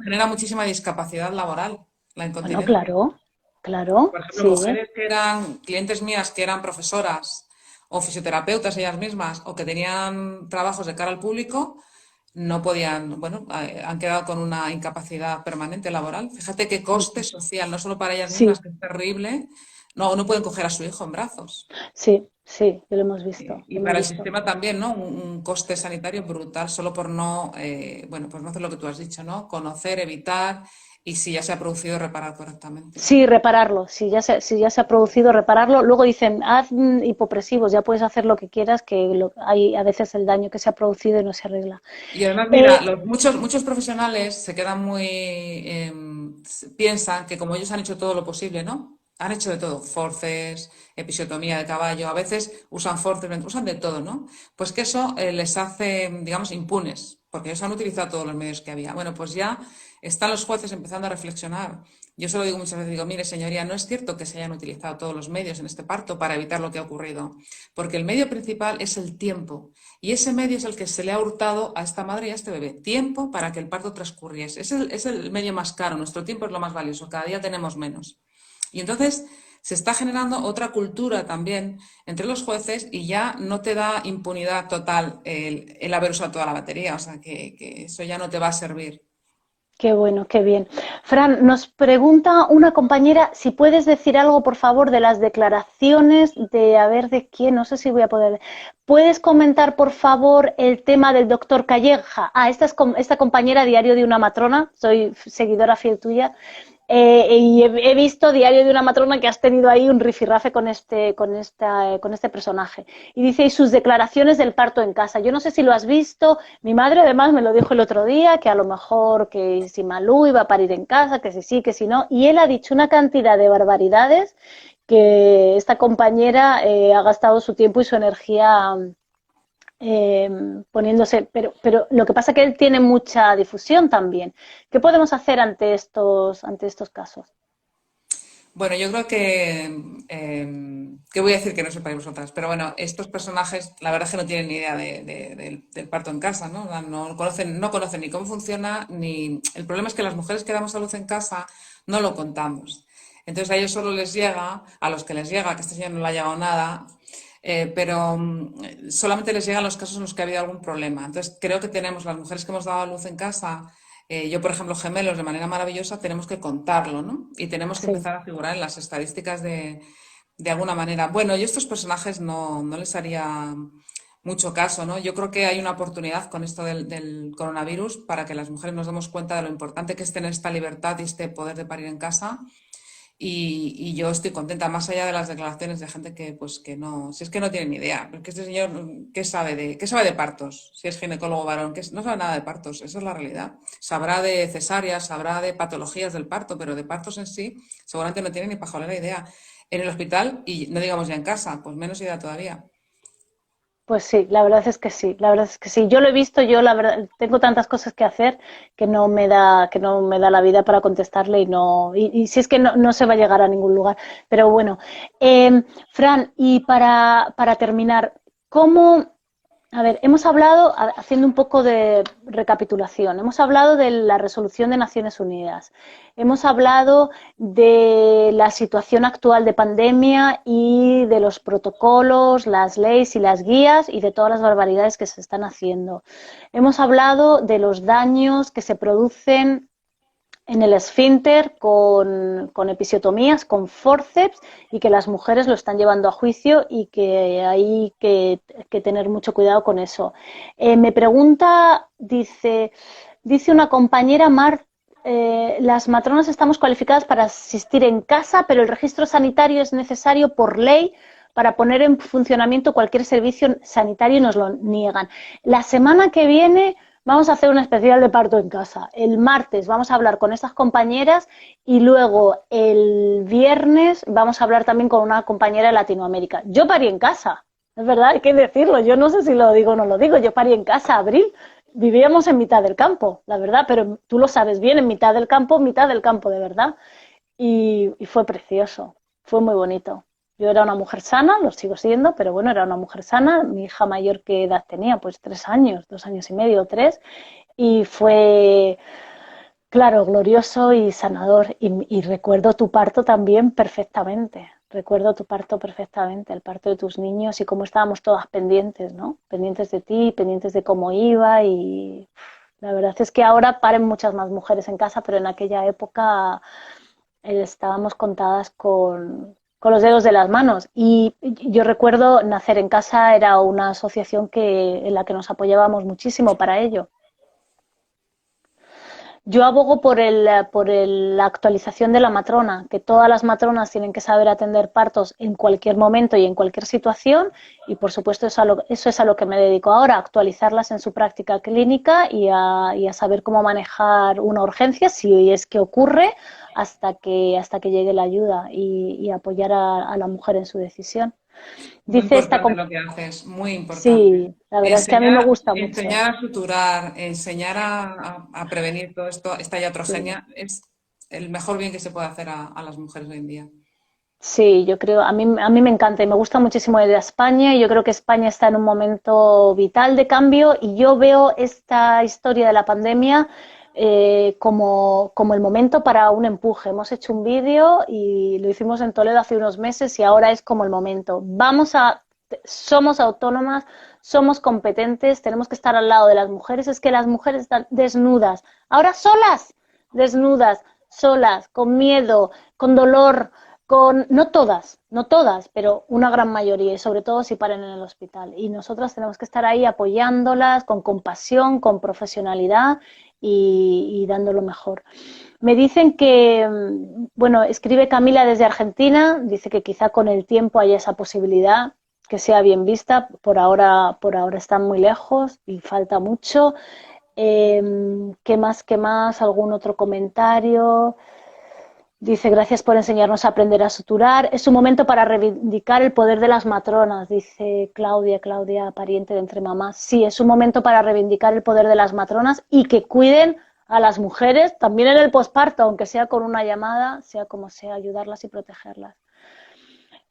genera muchísima discapacidad laboral, la Bueno, incontinencia. claro, Por claro, ejemplo, sí, mujeres que eran clientes mías, que eran profesoras o fisioterapeutas ellas mismas, o que tenían trabajos de cara al público, no podían, bueno, han quedado con una incapacidad permanente laboral. Fíjate qué coste social, no solo para ellas mismas, sí, que es terrible, no pueden coger a su hijo en brazos. sí, sí, lo hemos visto, Y lo hemos para el visto. sistema también, ¿no? Un coste sanitario brutal solo por no, bueno, pues no hacer lo que tú has dicho, ¿no? Conocer, evitar y si ya se ha producido, reparar correctamente. Sí, repararlo, si ya se ha producido, repararlo. Luego dicen, haz hipopresivos, ya puedes hacer lo que quieras, que hay a veces el daño que se ha producido y no se arregla. Y además, mira, Eh, muchos profesionales se quedan piensan que como ellos han hecho todo lo posible, ¿no? Han hecho de todo, forces, episiotomía de caballo, a veces usan forces, usan de todo, ¿no? Pues que eso les hace, digamos, impunes, porque ellos han utilizado todos los medios que había. Bueno, pues ya están los jueces empezando a reflexionar. Yo se lo digo muchas veces, digo, mire, señoría, no es cierto que se hayan utilizado todos los medios en este parto para evitar lo que ha ocurrido, porque el medio principal es el tiempo. Y ese medio es el que se le ha hurtado a esta madre y a este bebé. Tiempo para que el parto transcurriese. Es el medio más caro. Nuestro tiempo es lo más valioso. Cada día tenemos menos. Y entonces se está generando otra cultura también entre los jueces y ya no te da impunidad total el haber usado toda la batería. O sea, que eso ya no te va a servir. Qué bueno, qué bien. Fran, nos pregunta una compañera si puedes decir algo, por favor, de las declaraciones de, a ver, de quién, no sé si voy a poder. ¿Puedes comentar, por favor, el tema del doctor Calleja? Esta compañera Diario de una Matrona, soy seguidora fiel tuya, y he visto Diario de una Matrona que has tenido ahí un rifirrafe con este personaje. Y dice, y sus declaraciones del parto en casa. Yo no sé si lo has visto. Mi madre además me lo dijo el otro día, que a lo mejor que si Malú iba a parir en casa, que si sí, que si no. Y él ha dicho una cantidad de barbaridades que esta compañera ha gastado su tiempo y su energía poniéndose, pero lo que pasa es que él tiene mucha difusión también. ¿Qué podemos hacer ante estos casos? Bueno, yo creo que voy a decir que no sepáis vosotras, pero bueno, estos personajes, la verdad es que no tienen ni idea del parto en casa, ¿no? O sea, no conocen ni cómo funciona, ni... El problema es que las mujeres que damos a luz en casa no lo contamos. Entonces a ellos solo les llega, a los que les llega, que este señor no le ha llegado nada, pero solamente les llegan los casos en los que ha habido algún problema. Entonces creo que tenemos, las mujeres que hemos dado a luz en casa, yo, por ejemplo, gemelos, de manera maravillosa, tenemos que contarlo, ¿no? Y tenemos que Sí, empezar a figurar en las estadísticas de alguna manera. Bueno, yo a estos personajes no les haría mucho caso, ¿no? Yo creo que hay una oportunidad con esto del coronavirus para que las mujeres nos demos cuenta de lo importante que es tener esta libertad y este poder de parir en casa y yo estoy contenta, más allá de las declaraciones de gente que, pues, que no, si es que no tiene ni idea, porque este señor, ¿qué sabe de partos? Si es ginecólogo varón, no sabe nada de partos, esa es la realidad. Sabrá de cesáreas, sabrá de patologías del parto, pero de partos en sí, seguramente no tiene ni pajolera idea. En el hospital, y no digamos ya en casa, pues menos idea todavía. pues sí, la verdad es que sí, la verdad es que sí. Yo lo he visto, yo la verdad tengo tantas cosas que hacer que no me da la vida para contestarle y si es que no se va a llegar a ningún lugar. Pero bueno, Fran, y para terminar, ¿cómo A ver, hemos hablado, haciendo un poco de recapitulación, hemos hablado de la resolución de Naciones Unidas, hemos hablado de la situación actual de pandemia y de los protocolos, las leyes y las guías y de todas las barbaridades que se están haciendo. Hemos hablado de los daños que se producen en el esfínter con episiotomías, con forceps, y que las mujeres lo están llevando a juicio y que hay que tener mucho cuidado con eso. Me pregunta, dice una compañera, las matronas estamos cualificadas para asistir en casa, pero el registro sanitario es necesario por ley para poner en funcionamiento cualquier servicio sanitario y nos lo niegan. La semana que viene vamos a hacer un especial de parto en casa. El martes vamos a hablar con estas compañeras y luego el viernes vamos a hablar también con una compañera de Latinoamérica. Yo parí en casa, es verdad, hay que decirlo. Yo no sé si lo digo o no lo digo. Yo parí en casa, Abril. Vivíamos en mitad del campo, la verdad, pero tú lo sabes bien, en mitad del campo de verdad. Y fue precioso, fue muy bonito. Yo era una mujer sana, lo sigo siendo, pero bueno, era una mujer sana. Mi hija mayor, ¿qué edad tenía? Pues 3 años, 2 años y medio, 3. Y fue, claro, glorioso y sanador. Y recuerdo tu parto también perfectamente. Recuerdo tu parto perfectamente, el parto de tus niños y cómo estábamos todas pendientes, ¿no? Pendientes de ti, pendientes de cómo iba y la verdad es que ahora paren muchas más mujeres en casa, pero en aquella época estábamos contadas con los dedos de las manos. Y yo recuerdo Nacer en Casa era una asociación en la que nos apoyábamos muchísimo para ello. Yo abogo la actualización de la matrona, que todas las matronas tienen que saber atender partos en cualquier momento y en cualquier situación, y por supuesto eso es a lo que me dedico ahora, actualizarlas en su práctica clínica y a saber cómo manejar una urgencia, si es que ocurre, hasta que llegue la ayuda y apoyar a la mujer en su decisión. Muy Dice esta... importante lo que haces, muy importante. Sí, la verdad es que a mí me Enseñar, gusta mucho. enseñar a suturar, enseñar a prevenir todo esto, esta Sí. iatrogenia, es el mejor bien que se puede hacer a las mujeres hoy en día. Sí, yo creo, a mí me encanta y me gusta muchísimo ir a España y yo creo que España está en un momento vital de cambio y yo veo esta historia de la pandemia como el momento para un empuje. Hemos hecho un vídeo y lo hicimos en Toledo hace unos meses y ahora es como el momento. Somos autónomas, somos competentes, tenemos que estar al lado de las mujeres. Es que las mujeres están desnudas, ahora solas, desnudas, solas, con miedo, con dolor, no todas, pero una gran mayoría, y sobre todo si paren en el hospital. Y nosotras tenemos que estar ahí apoyándolas con compasión, con profesionalidad y dando lo mejor. Me dicen que, bueno, escribe Camila desde Argentina, dice que quizá con el tiempo haya esa posibilidad que sea bien vista, por ahora están muy lejos y falta mucho. ¿Qué más? ¿Qué más? ¿Algún otro comentario? Dice, gracias por enseñarnos a aprender a suturar. Es un momento para reivindicar el poder de las matronas, dice Claudia, pariente de Entre Mamás. Sí, es un momento para reivindicar el poder de las matronas y que cuiden a las mujeres, también en el posparto, aunque sea con una llamada, sea como sea, ayudarlas y protegerlas.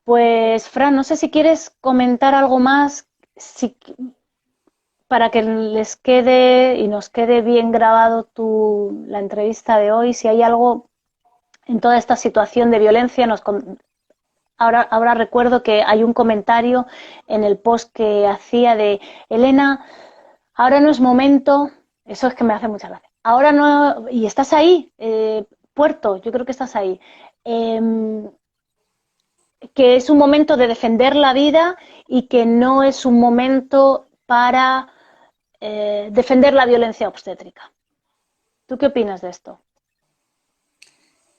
Pues, Fran, no sé si quieres comentar algo más para que les quede y nos quede bien grabado la entrevista de hoy, si hay algo en toda esta situación de violencia. Ahora recuerdo que hay un comentario en el post que hacía de Elena, ahora no es momento, eso es que me hace mucha gracia, ahora no, y estás ahí, Puerto, yo creo que estás ahí, eh, que es un momento de defender la vida y que no es un momento para defender la violencia obstétrica. ¿Tú qué opinas de esto?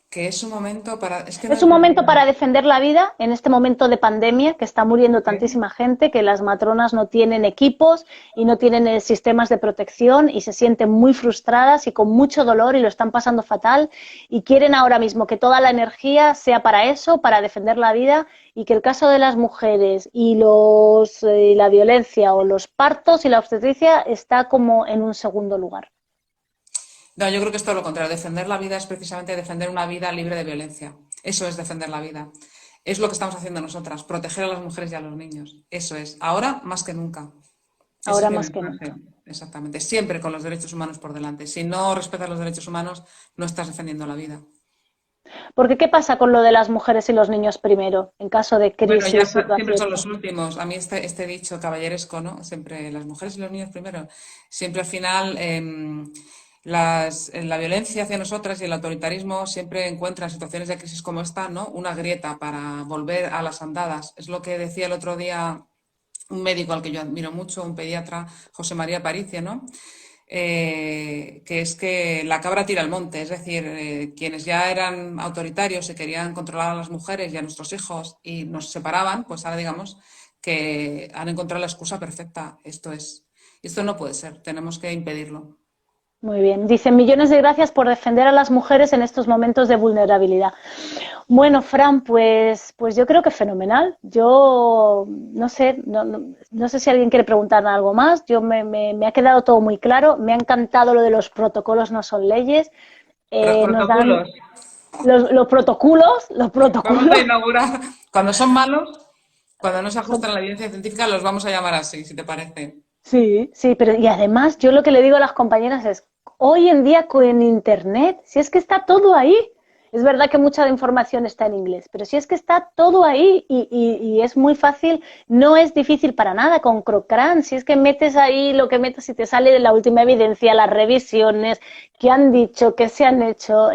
Que es un momento para... Es que no he Es un momento entendido. para defender la vida en este momento de pandemia, que está muriendo ¿Sí? tantísima gente, que las matronas no tienen equipos y no tienen sistemas de protección y se sienten muy frustradas y con mucho dolor y lo están pasando fatal y quieren ahora mismo que toda la energía sea para eso, para defender la vida y que el caso de las mujeres y la violencia o los partos y la obstetricia está como en un segundo lugar. No, yo creo que es todo lo contrario. Defender la vida es precisamente defender una vida libre de violencia. Eso es defender la vida. Es lo que estamos haciendo nosotras, proteger a las mujeres y a los niños. Eso es. Ahora más que nunca. Ese ahora es mi más que mensaje, nunca. exactamente. Siempre con los derechos humanos por delante. Si no respetas los derechos humanos, no estás defendiendo la vida. Porque ¿qué pasa con lo de las mujeres y los niños primero, en caso de Bueno, ya crisis, siempre son los situaciones? últimos. A mí este dicho caballeresco, ¿no? Siempre las mujeres y los niños primero. Siempre al final la violencia hacia nosotras y el autoritarismo siempre encuentran situaciones de crisis como esta, ¿no? Una grieta para volver a las andadas. Es lo que decía el otro día un médico al que yo admiro mucho, un pediatra, José María Paricio, ¿no? Que es que la cabra tira al monte, es decir, quienes ya eran autoritarios y querían controlar a las mujeres y a nuestros hijos y nos separaban, pues ahora digamos que han encontrado la excusa perfecta. Esto no puede ser, tenemos que impedirlo. Muy bien. Dicen millones de gracias por defender a las mujeres en estos momentos de vulnerabilidad. Bueno, Fran, pues yo creo que fenomenal. Yo no sé, no sé si alguien quiere preguntar algo más. Me ha quedado todo muy claro. Me ha encantado lo de los protocolos no son leyes. Nos dan Protocolos. los Vamos a protocolos inaugurar, cuando son malos, cuando no se son. ajustan a la evidencia científica, los vamos a llamar así, si te parece. Sí, sí, pero y además yo lo que le digo a las compañeras es, hoy en día con Internet, si es que está todo ahí, es verdad que mucha información está en inglés, pero si es que está todo ahí y es muy fácil, no es difícil para nada con Cochrane, si es que metes ahí lo que metes y te sale de la última evidencia, las revisiones, qué han dicho, qué se han hecho,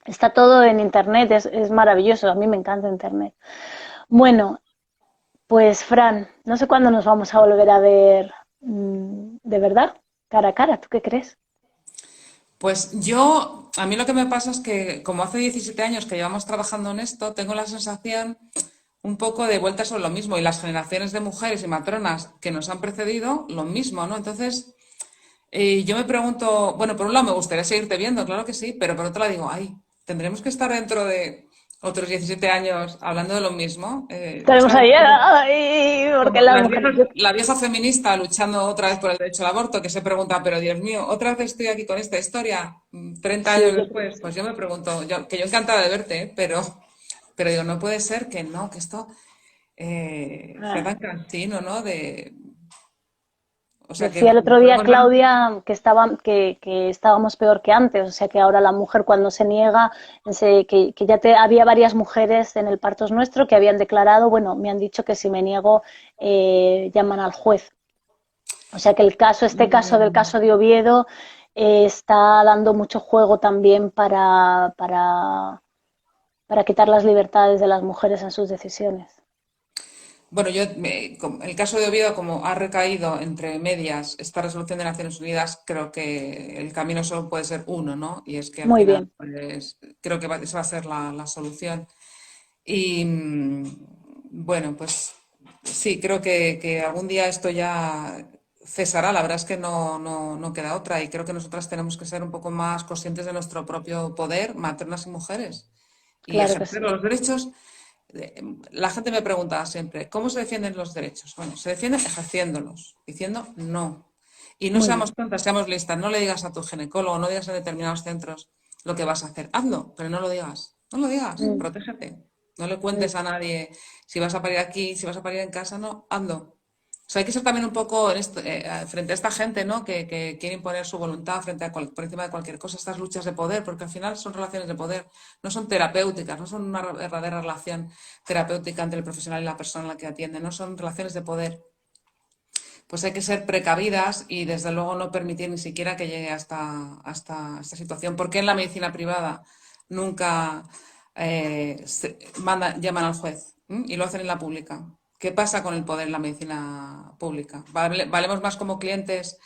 está todo en Internet, es maravilloso, a mí me encanta Internet. Bueno, pues Fran, no sé cuándo nos vamos a volver a ver de verdad, cara a cara. ¿Tú qué crees? Pues yo, a mí lo que me pasa es que como hace 17 años que llevamos trabajando en esto, tengo la sensación un poco de vuelta sobre lo mismo y las generaciones de mujeres y matronas que nos han precedido, lo mismo, ¿no? Entonces, yo me pregunto, bueno, por un lado me gustaría seguirte viendo, claro que sí, pero por otro lado digo, ay, tendremos que estar dentro de otros 17 años hablando de lo mismo. Estaremos ¿Sabes? ahí, ay, porque Como las mujeres. la vieja feminista luchando otra vez por el derecho al aborto, que se pregunta, pero Dios mío, otra vez estoy aquí con esta historia, 30 años Sí, yo creo que después, sí. pues yo me pregunto, que yo encantada de verte, pero digo, no puede ser que no, que esto sea Ah, tan cansino, ¿no? O sea, que decía el otro día podemos ver. Claudia que estábamos peor que antes, o sea que ahora la mujer cuando se niega, que ya había varias mujeres en el Partos Nuestro que habían declarado, bueno, me han dicho que si me niego llaman al juez. O sea que este caso del mm, caso de Oviedo está dando mucho juego también para quitar las libertades de las mujeres en sus decisiones. Bueno, el caso de Oviedo, como ha recaído entre medias esta resolución de Naciones Unidas, creo que el camino solo puede ser uno, ¿no? Y es que al Muy final, bien. pues, creo que esa va a ser la solución. Y bueno, pues sí, creo que algún día esto ya cesará. La verdad es que no queda otra y creo que nosotras tenemos que ser un poco más conscientes de nuestro propio poder, maternas y mujeres, y Claro que ejercer sí. los derechos. La gente me pregunta siempre, ¿cómo se defienden los derechos? Bueno, se defienden ejerciéndolos, diciendo no. Y no Muy seamos bien. tontas, seamos listas. No le digas a tu ginecólogo, no digas en determinados centros lo que vas a hacer. Hazlo, pero no lo digas. No lo digas, Mm, protégete. No le mm. cuentes a nadie si vas a parir aquí, si vas a parir en casa, no, hazlo. O sea, hay que ser también un poco frente a esta gente, ¿no? Que quiere imponer su voluntad frente a por encima de cualquier cosa, estas luchas de poder, porque al final son relaciones de poder, no son terapéuticas, no son una verdadera relación terapéutica entre el profesional y la persona a la que atiende, no son relaciones de poder. Pues hay que ser precavidas y desde luego no permitir ni siquiera que llegue hasta esta situación. ¿Por qué en la medicina privada nunca llaman al juez? Y lo hacen en la pública? ¿Qué pasa con el poder en la medicina pública? ¿Valemos más como clientes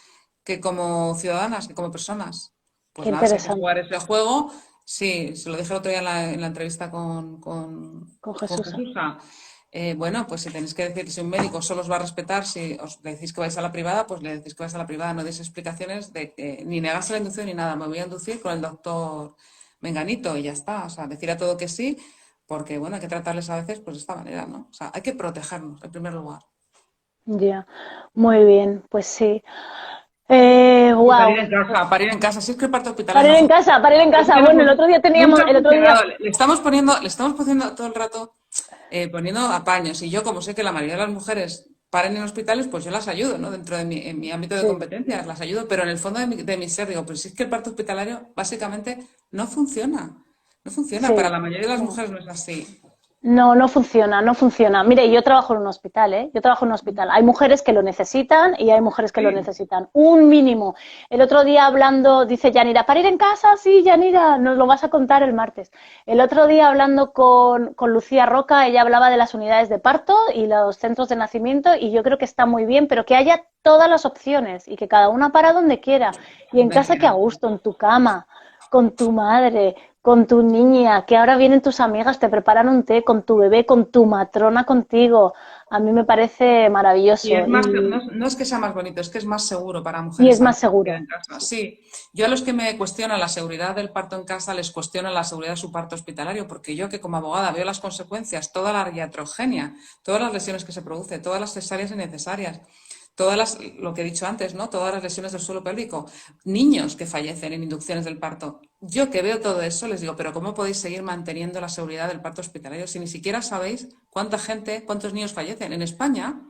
que como ciudadanas, que como personas? Qué Pues nada, si hay que jugar interesante. ese juego, sí, se lo dije el otro día en la entrevista Con con Jesús. Jesús. Bueno, pues si tenéis que decir que si un médico solo os va a respetar si os le decís que vais a la privada, pues le decís que vais a la privada, no deis explicaciones de que ni negarse la inducción ni nada, me voy a inducir con el doctor Menganito y ya está, o sea, decir a todo que sí, porque bueno, hay que tratarles a veces pues de esta manera, ¿no? O sea, hay que protegernos en primer lugar. Ya. Muy bien, pues sí. Y parir Wow. en casa, parir en casa. Si es que el parto hospitalario Para no ir en funciona. casa, para ir en Es casa. que no Bueno, nunca ha el otro día, funcionado. Le estamos poniendo todo el rato, poniendo apaños. Y yo, como sé que la mayoría de las mujeres paren en hospitales, pues yo las ayudo, ¿no? Dentro de en mi ámbito de Sí, competencias, las ayudo, pero en el fondo de mi ser digo, pues si es que el parto hospitalario básicamente no funciona. No funciona. Para sí. la mayoría de las No. mujeres no es así. No, no funciona, no funciona. Mire, yo trabajo en un hospital, ¿eh? Yo trabajo en un hospital. Hay mujeres que lo necesitan y hay mujeres que lo Sí. necesitan. Un mínimo. El otro día hablando, dice Yanira, ¿para ir en casa? Sí, Yanira, nos lo vas a contar el martes. El otro día hablando con Lucía Roca, ella hablaba de las unidades de parto y los centros de nacimiento y yo creo que está muy bien, pero que haya todas las opciones y que cada una para donde quiera. Y en Donde casa que a quiera. gusto, en tu cama, con tu madre, con tu niña, que ahora vienen tus amigas, te preparan un té con tu bebé, con tu matrona contigo. A mí me parece Y maravilloso es más, no, no es que sea más bonito, es que es más seguro para y mujeres es más también que seguro. en casa. Sí, yo a los que me cuestionan la seguridad del parto en casa les cuestiono la seguridad de su parto hospitalario, porque yo que como abogada veo las consecuencias, toda la iatrogenia, todas las lesiones que se producen, todas las cesáreas innecesarias, lo que he dicho antes, ¿no? Todas las lesiones del suelo pélvico, niños que fallecen en inducciones del parto. Yo que veo todo eso les digo, pero ¿cómo podéis seguir manteniendo la seguridad del parto hospitalario si ni siquiera sabéis cuánta gente, cuántos niños fallecen? En España,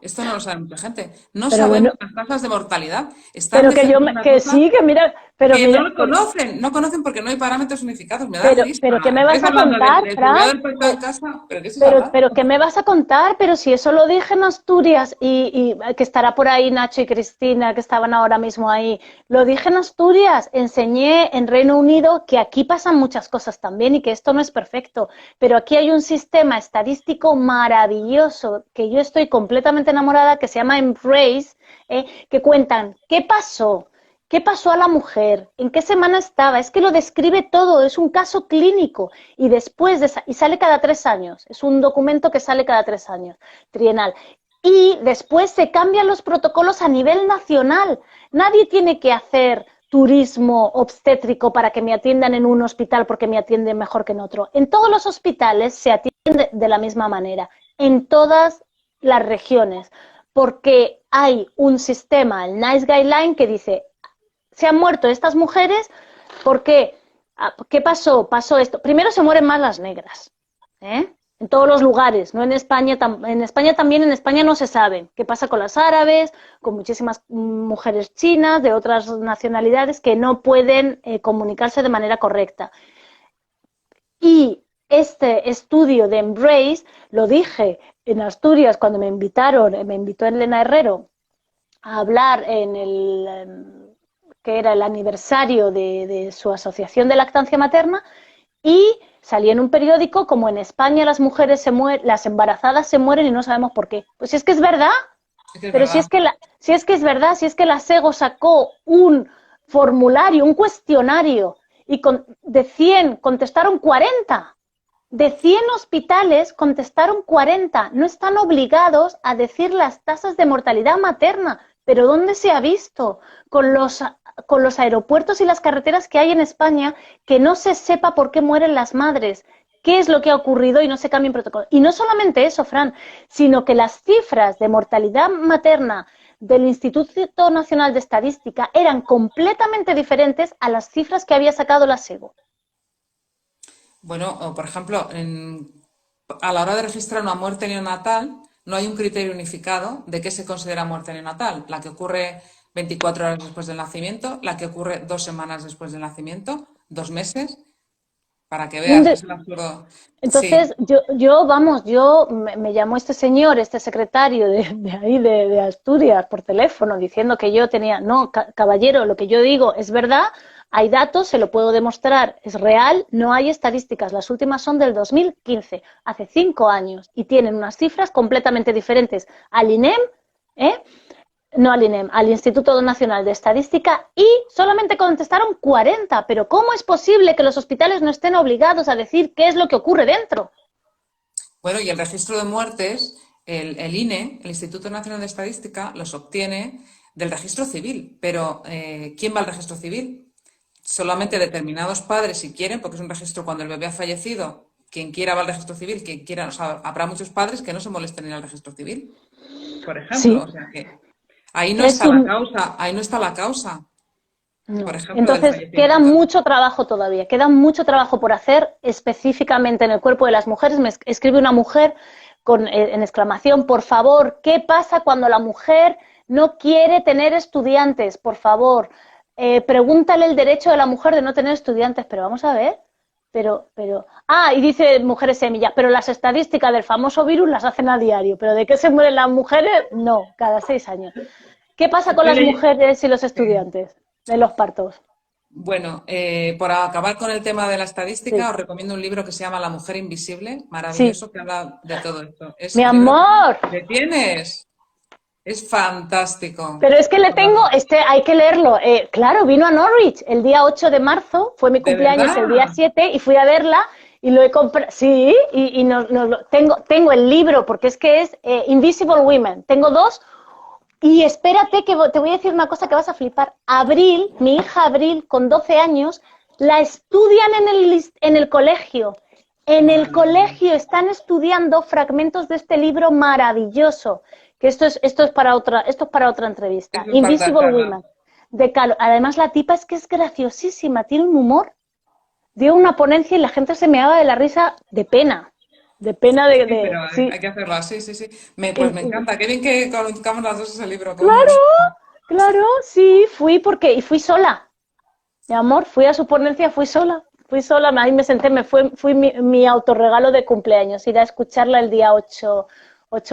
esto no lo sabe mucha gente, no Pero sabemos bueno, las tasas de mortalidad. Están pero que yo, defendiendo una que cosa sí, que mira, pero que no mira, lo conocen, no conocen porque no hay parámetros unificados. Me da pero ¿qué risa. me Estáis vas a hablando contar, de seguridad Fran? del parto en casa, pero ¿qué estáis hablando? Pero ¿qué me vas a contar? Pero si eso lo dije en Asturias y que estará por ahí Nacho y Cristina, que estaban ahora mismo ahí. Lo dije en Asturias, enseñé en Reino Unido que aquí pasan muchas cosas también y que esto no es perfecto. Pero aquí hay un sistema estadístico maravilloso que yo estoy completamente enamorada, que se llama Embrace, que cuentan qué pasó. ¿Qué pasó a la mujer? ¿En qué semana estaba? Es que lo describe todo, es un caso clínico y después de y sale cada 3 años, es un documento que sale cada 3 años, trienal. Y después se cambian los protocolos a nivel nacional. Nadie tiene que hacer turismo obstétrico para que me atiendan en un hospital porque me atienden mejor que en otro. En todos los hospitales se atiende de la misma manera, en todas las regiones, porque hay un sistema, el NICE Guideline, que dice se han muerto estas mujeres porque, ¿qué pasó? Pasó esto. Primero se mueren más las negras, ¿eh? En todos los lugares, no en España, en España también, en España no se sabe qué pasa con las árabes, con muchísimas mujeres chinas de otras nacionalidades que no pueden comunicarse de manera correcta. Y este estudio de Embrace, lo dije en Asturias cuando me invitaron, me invitó Elena Herrero a hablar en el que era el aniversario de su asociación de lactancia materna y salía en un periódico como en España las mujeres se mueren, las embarazadas se mueren y no sabemos por qué. Pues si es que es verdad, Es que es pero si verdad. es que, si es que es verdad, si es que la SEGO sacó un formulario, un cuestionario y de 100 contestaron 40. De 100 hospitales contestaron 40. No están obligados a decir las tasas de mortalidad materna. Pero ¿dónde se ha visto con los aeropuertos y las carreteras que hay en España que no se sepa por qué mueren las madres? ¿Qué es lo que ha ocurrido y no se cambien protocolos? Y no solamente eso, Fran, sino que las cifras de mortalidad materna del Instituto Nacional de Estadística eran completamente diferentes a las cifras que había sacado la SEGO. Bueno, o por ejemplo, a la hora de registrar una muerte neonatal, no hay un criterio unificado de qué se considera muerte neonatal. La que ocurre 24 horas después del nacimiento, la que ocurre 2 semanas después del nacimiento, 2 meses, para que veas que es el absurdo. Sí, Entonces, vamos, me llamó este señor, este secretario de ahí, de Asturias, por teléfono, diciendo que yo tenía, no, caballero, lo que yo digo es verdad, hay datos, se lo puedo demostrar, es real, no hay estadísticas, las últimas son del 2015, hace 5 años, y tienen unas cifras completamente diferentes al INEM, ¿eh? No al INEM, al Instituto Nacional de Estadística y solamente contestaron 40. Pero ¿cómo es posible que los hospitales no estén obligados a decir qué es lo que ocurre dentro? bueno, y el registro de muertes, el INE, el Instituto Nacional de Estadística, los obtiene del registro civil. Pero ¿quién va al registro civil? Solamente determinados padres, si quieren, porque es un registro cuando el bebé ha fallecido, quien quiera va al registro civil, quien quiera, o sea, habrá muchos padres que no se molesten en ir al registro civil, por ejemplo. Sí, O sea que ahí no es está la un... causa, ahí no está la causa, por No. ejemplo, del Entonces, queda fallecimiento. mucho trabajo todavía, queda mucho trabajo por hacer específicamente en el cuerpo de las mujeres. Me escribe una mujer en exclamación, por favor, ¿qué pasa cuando la mujer no quiere tener estudiantes? Por favor, pregúntale el derecho de la mujer de no tener estudiantes. Pero vamos a ver, y dice Mujeres Semilla, pero las estadísticas del famoso virus las hacen a diario. ¿Pero de qué se mueren las mujeres? No, cada 6 años. ¿Qué pasa con las mujeres y los estudiantes de los partos? Bueno, por acabar con el tema de la estadística, Sí. os recomiendo un libro que se llama La mujer invisible, Sí. maravilloso, que habla de todo esto. Es Mi un libro amor. que tienes, es fantástico. Pero es que le tengo, hay que leerlo. Claro, vino a Norwich el día 8 de marzo, fue mi ¿De cumpleaños el día verdad? 7 y fui a verla y lo he comprado. Sí, y tengo el libro porque es Invisible Women. Tengo 2 y espérate que te voy a decir una cosa que vas a flipar. Abril, mi hija Abril, con 12 años, la estudian en el colegio. En el Madre mía. colegio están estudiando fragmentos de este libro maravilloso, que esto es para otra entrevista. Eso es para otra Invisible charla. Women, de Calo. Además, la tipa es que es graciosísima, tiene un humor. Dio una ponencia y la gente se meaba de la risa de pena. De pena Sí, pero sí. hay que hacerlo así, sí, sí. Pues me encanta. Qué bien que conozcamos las dos ese libro. Claro, claro, sí, y fui sola. Mi amor, fui a su ponencia, fui sola, ahí me senté, fui mi autorregalo de cumpleaños, ir a escucharla el día 8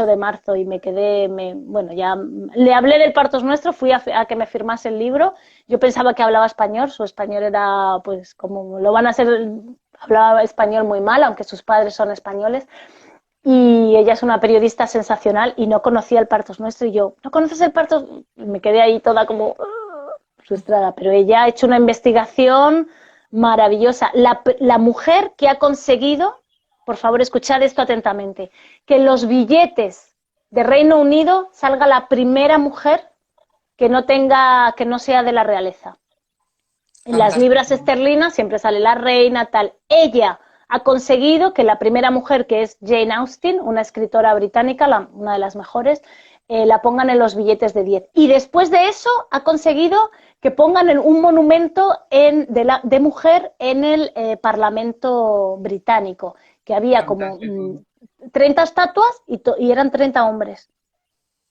de marzo y me quedé, bueno, ya le hablé del Partos Nuestro, fui a que me firmase el libro, yo pensaba que hablaba español, su español era, pues, como lo van a hacer, hablaba español muy mal, aunque sus padres son españoles, y ella es una periodista sensacional y no conocía el Partos Nuestro, y yo, ¿no conoces el Partos? Y me quedé ahí toda como frustrada, pero ella ha hecho una investigación maravillosa. La mujer que ha conseguido, por favor, escuchad esto atentamente, que en los billetes de Reino Unido salga la primera mujer que no sea de la realeza. En las libras Fantástico. esterlinas siempre sale la reina, tal. Ella ha conseguido que la primera mujer, que es Jane Austen, una escritora británica, una de las mejores, la pongan en los billetes de 10. Y después de eso ha conseguido que pongan un monumento de mujer en el Parlamento británico, que había como Fantástico. 30 estatuas y eran 30 hombres.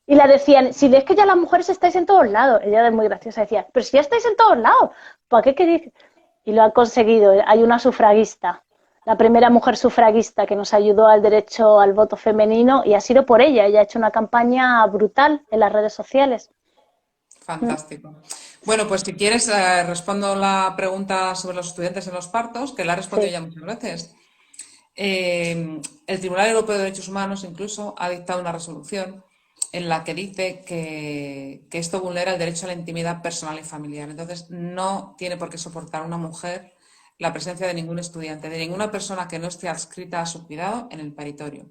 Y la decían, si ves que ya las mujeres estáis en todos lados, ella es muy graciosa, decía, pero si ya estáis en todos lados, ¿para qué queréis? Y lo han conseguido, hay una sufragista, la primera mujer sufragista que nos ayudó al derecho al voto femenino y ha sido por ella ha hecho una campaña brutal en las redes sociales. Fantástico. Bueno, pues si quieres, respondo la pregunta sobre los estudiantes en los partos, que la he respondido Sí. ya muchas veces. El Tribunal Europeo de Derechos Humanos incluso ha dictado una resolución en la que dice que esto vulnera el derecho a la intimidad personal y familiar. Entonces, no tiene por qué soportar una mujer la presencia de ningún estudiante, de ninguna persona que no esté adscrita a su cuidado en el paritorio.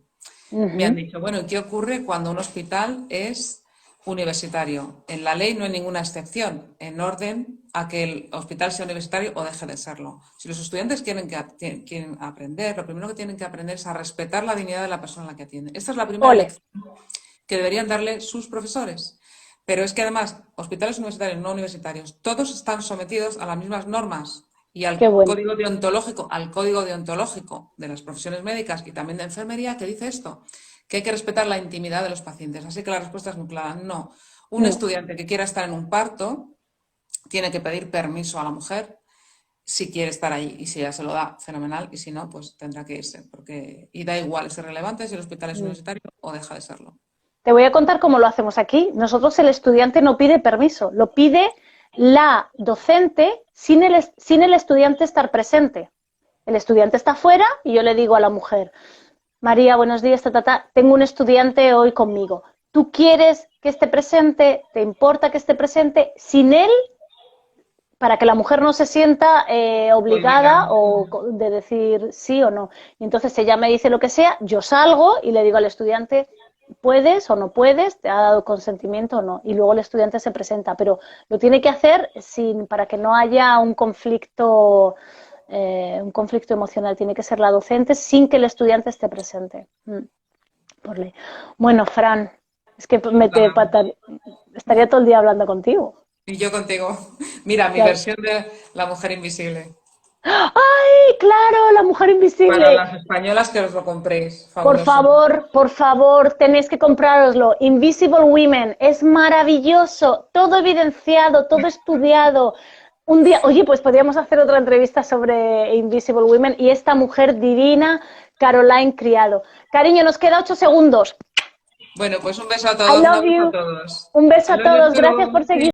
Me han dicho, bueno, ¿y qué ocurre cuando un hospital es universitario? En la ley no hay ninguna excepción en orden a que el hospital sea universitario o deje de serlo. Si los estudiantes quieren aprender, lo primero que tienen que aprender es a respetar la dignidad de la persona a la que atienden. Esta es la primera Ole, lección que deberían darle sus profesores. Pero es que además, hospitales universitarios, no universitarios, todos están sometidos a las mismas normas y qué al bueno. código deontológico de las profesiones médicas y también de enfermería, que dice esto, que hay que respetar la intimidad de los pacientes. Así que la respuesta es muy clara, no. Un No. estudiante que quiera estar en un parto tiene que pedir permiso a la mujer si quiere estar ahí, y si ella se lo da, fenomenal, y si no, pues tendrá que irse, y da igual, es irrelevante si el hospital es universitario o deja de serlo. Te voy a contar cómo lo hacemos aquí. Nosotros el estudiante no pide permiso, lo pide la docente sin el estudiante estar presente. El estudiante está fuera y yo le digo a la mujer, María, buenos días, tengo un estudiante hoy conmigo. ¿Tú quieres que esté presente? ¿Te importa que esté presente? Sin él, para que la mujer no se sienta obligada o de decir sí o no. Y entonces ella me dice lo que sea, yo salgo y le digo al estudiante, ¿puedes o no puedes? ¿Te ha dado consentimiento o no? Y luego el estudiante se presenta, pero lo tiene que hacer para que no haya un conflicto emocional. Tiene que ser la docente sin que el estudiante esté presente. Por ley. Bueno, Fran, es que estaría todo el día hablando contigo. Y yo contigo. Mira, mi Ya, versión de La mujer invisible. ¡Ay, claro! La mujer Para invisible. las españolas que os lo compréis, fabuloso. Por favor, tenéis que comprároslo. Invisible Women, es maravilloso, todo evidenciado, todo estudiado. Un día, oye, pues podríamos hacer otra entrevista sobre Invisible Women y esta mujer divina, Caroline Criado. Cariño, nos queda 8 segundos. Bueno, pues un beso a I todos, un love abrazo a you. todos. Un beso I a love you todos. Gracias por too. seguir.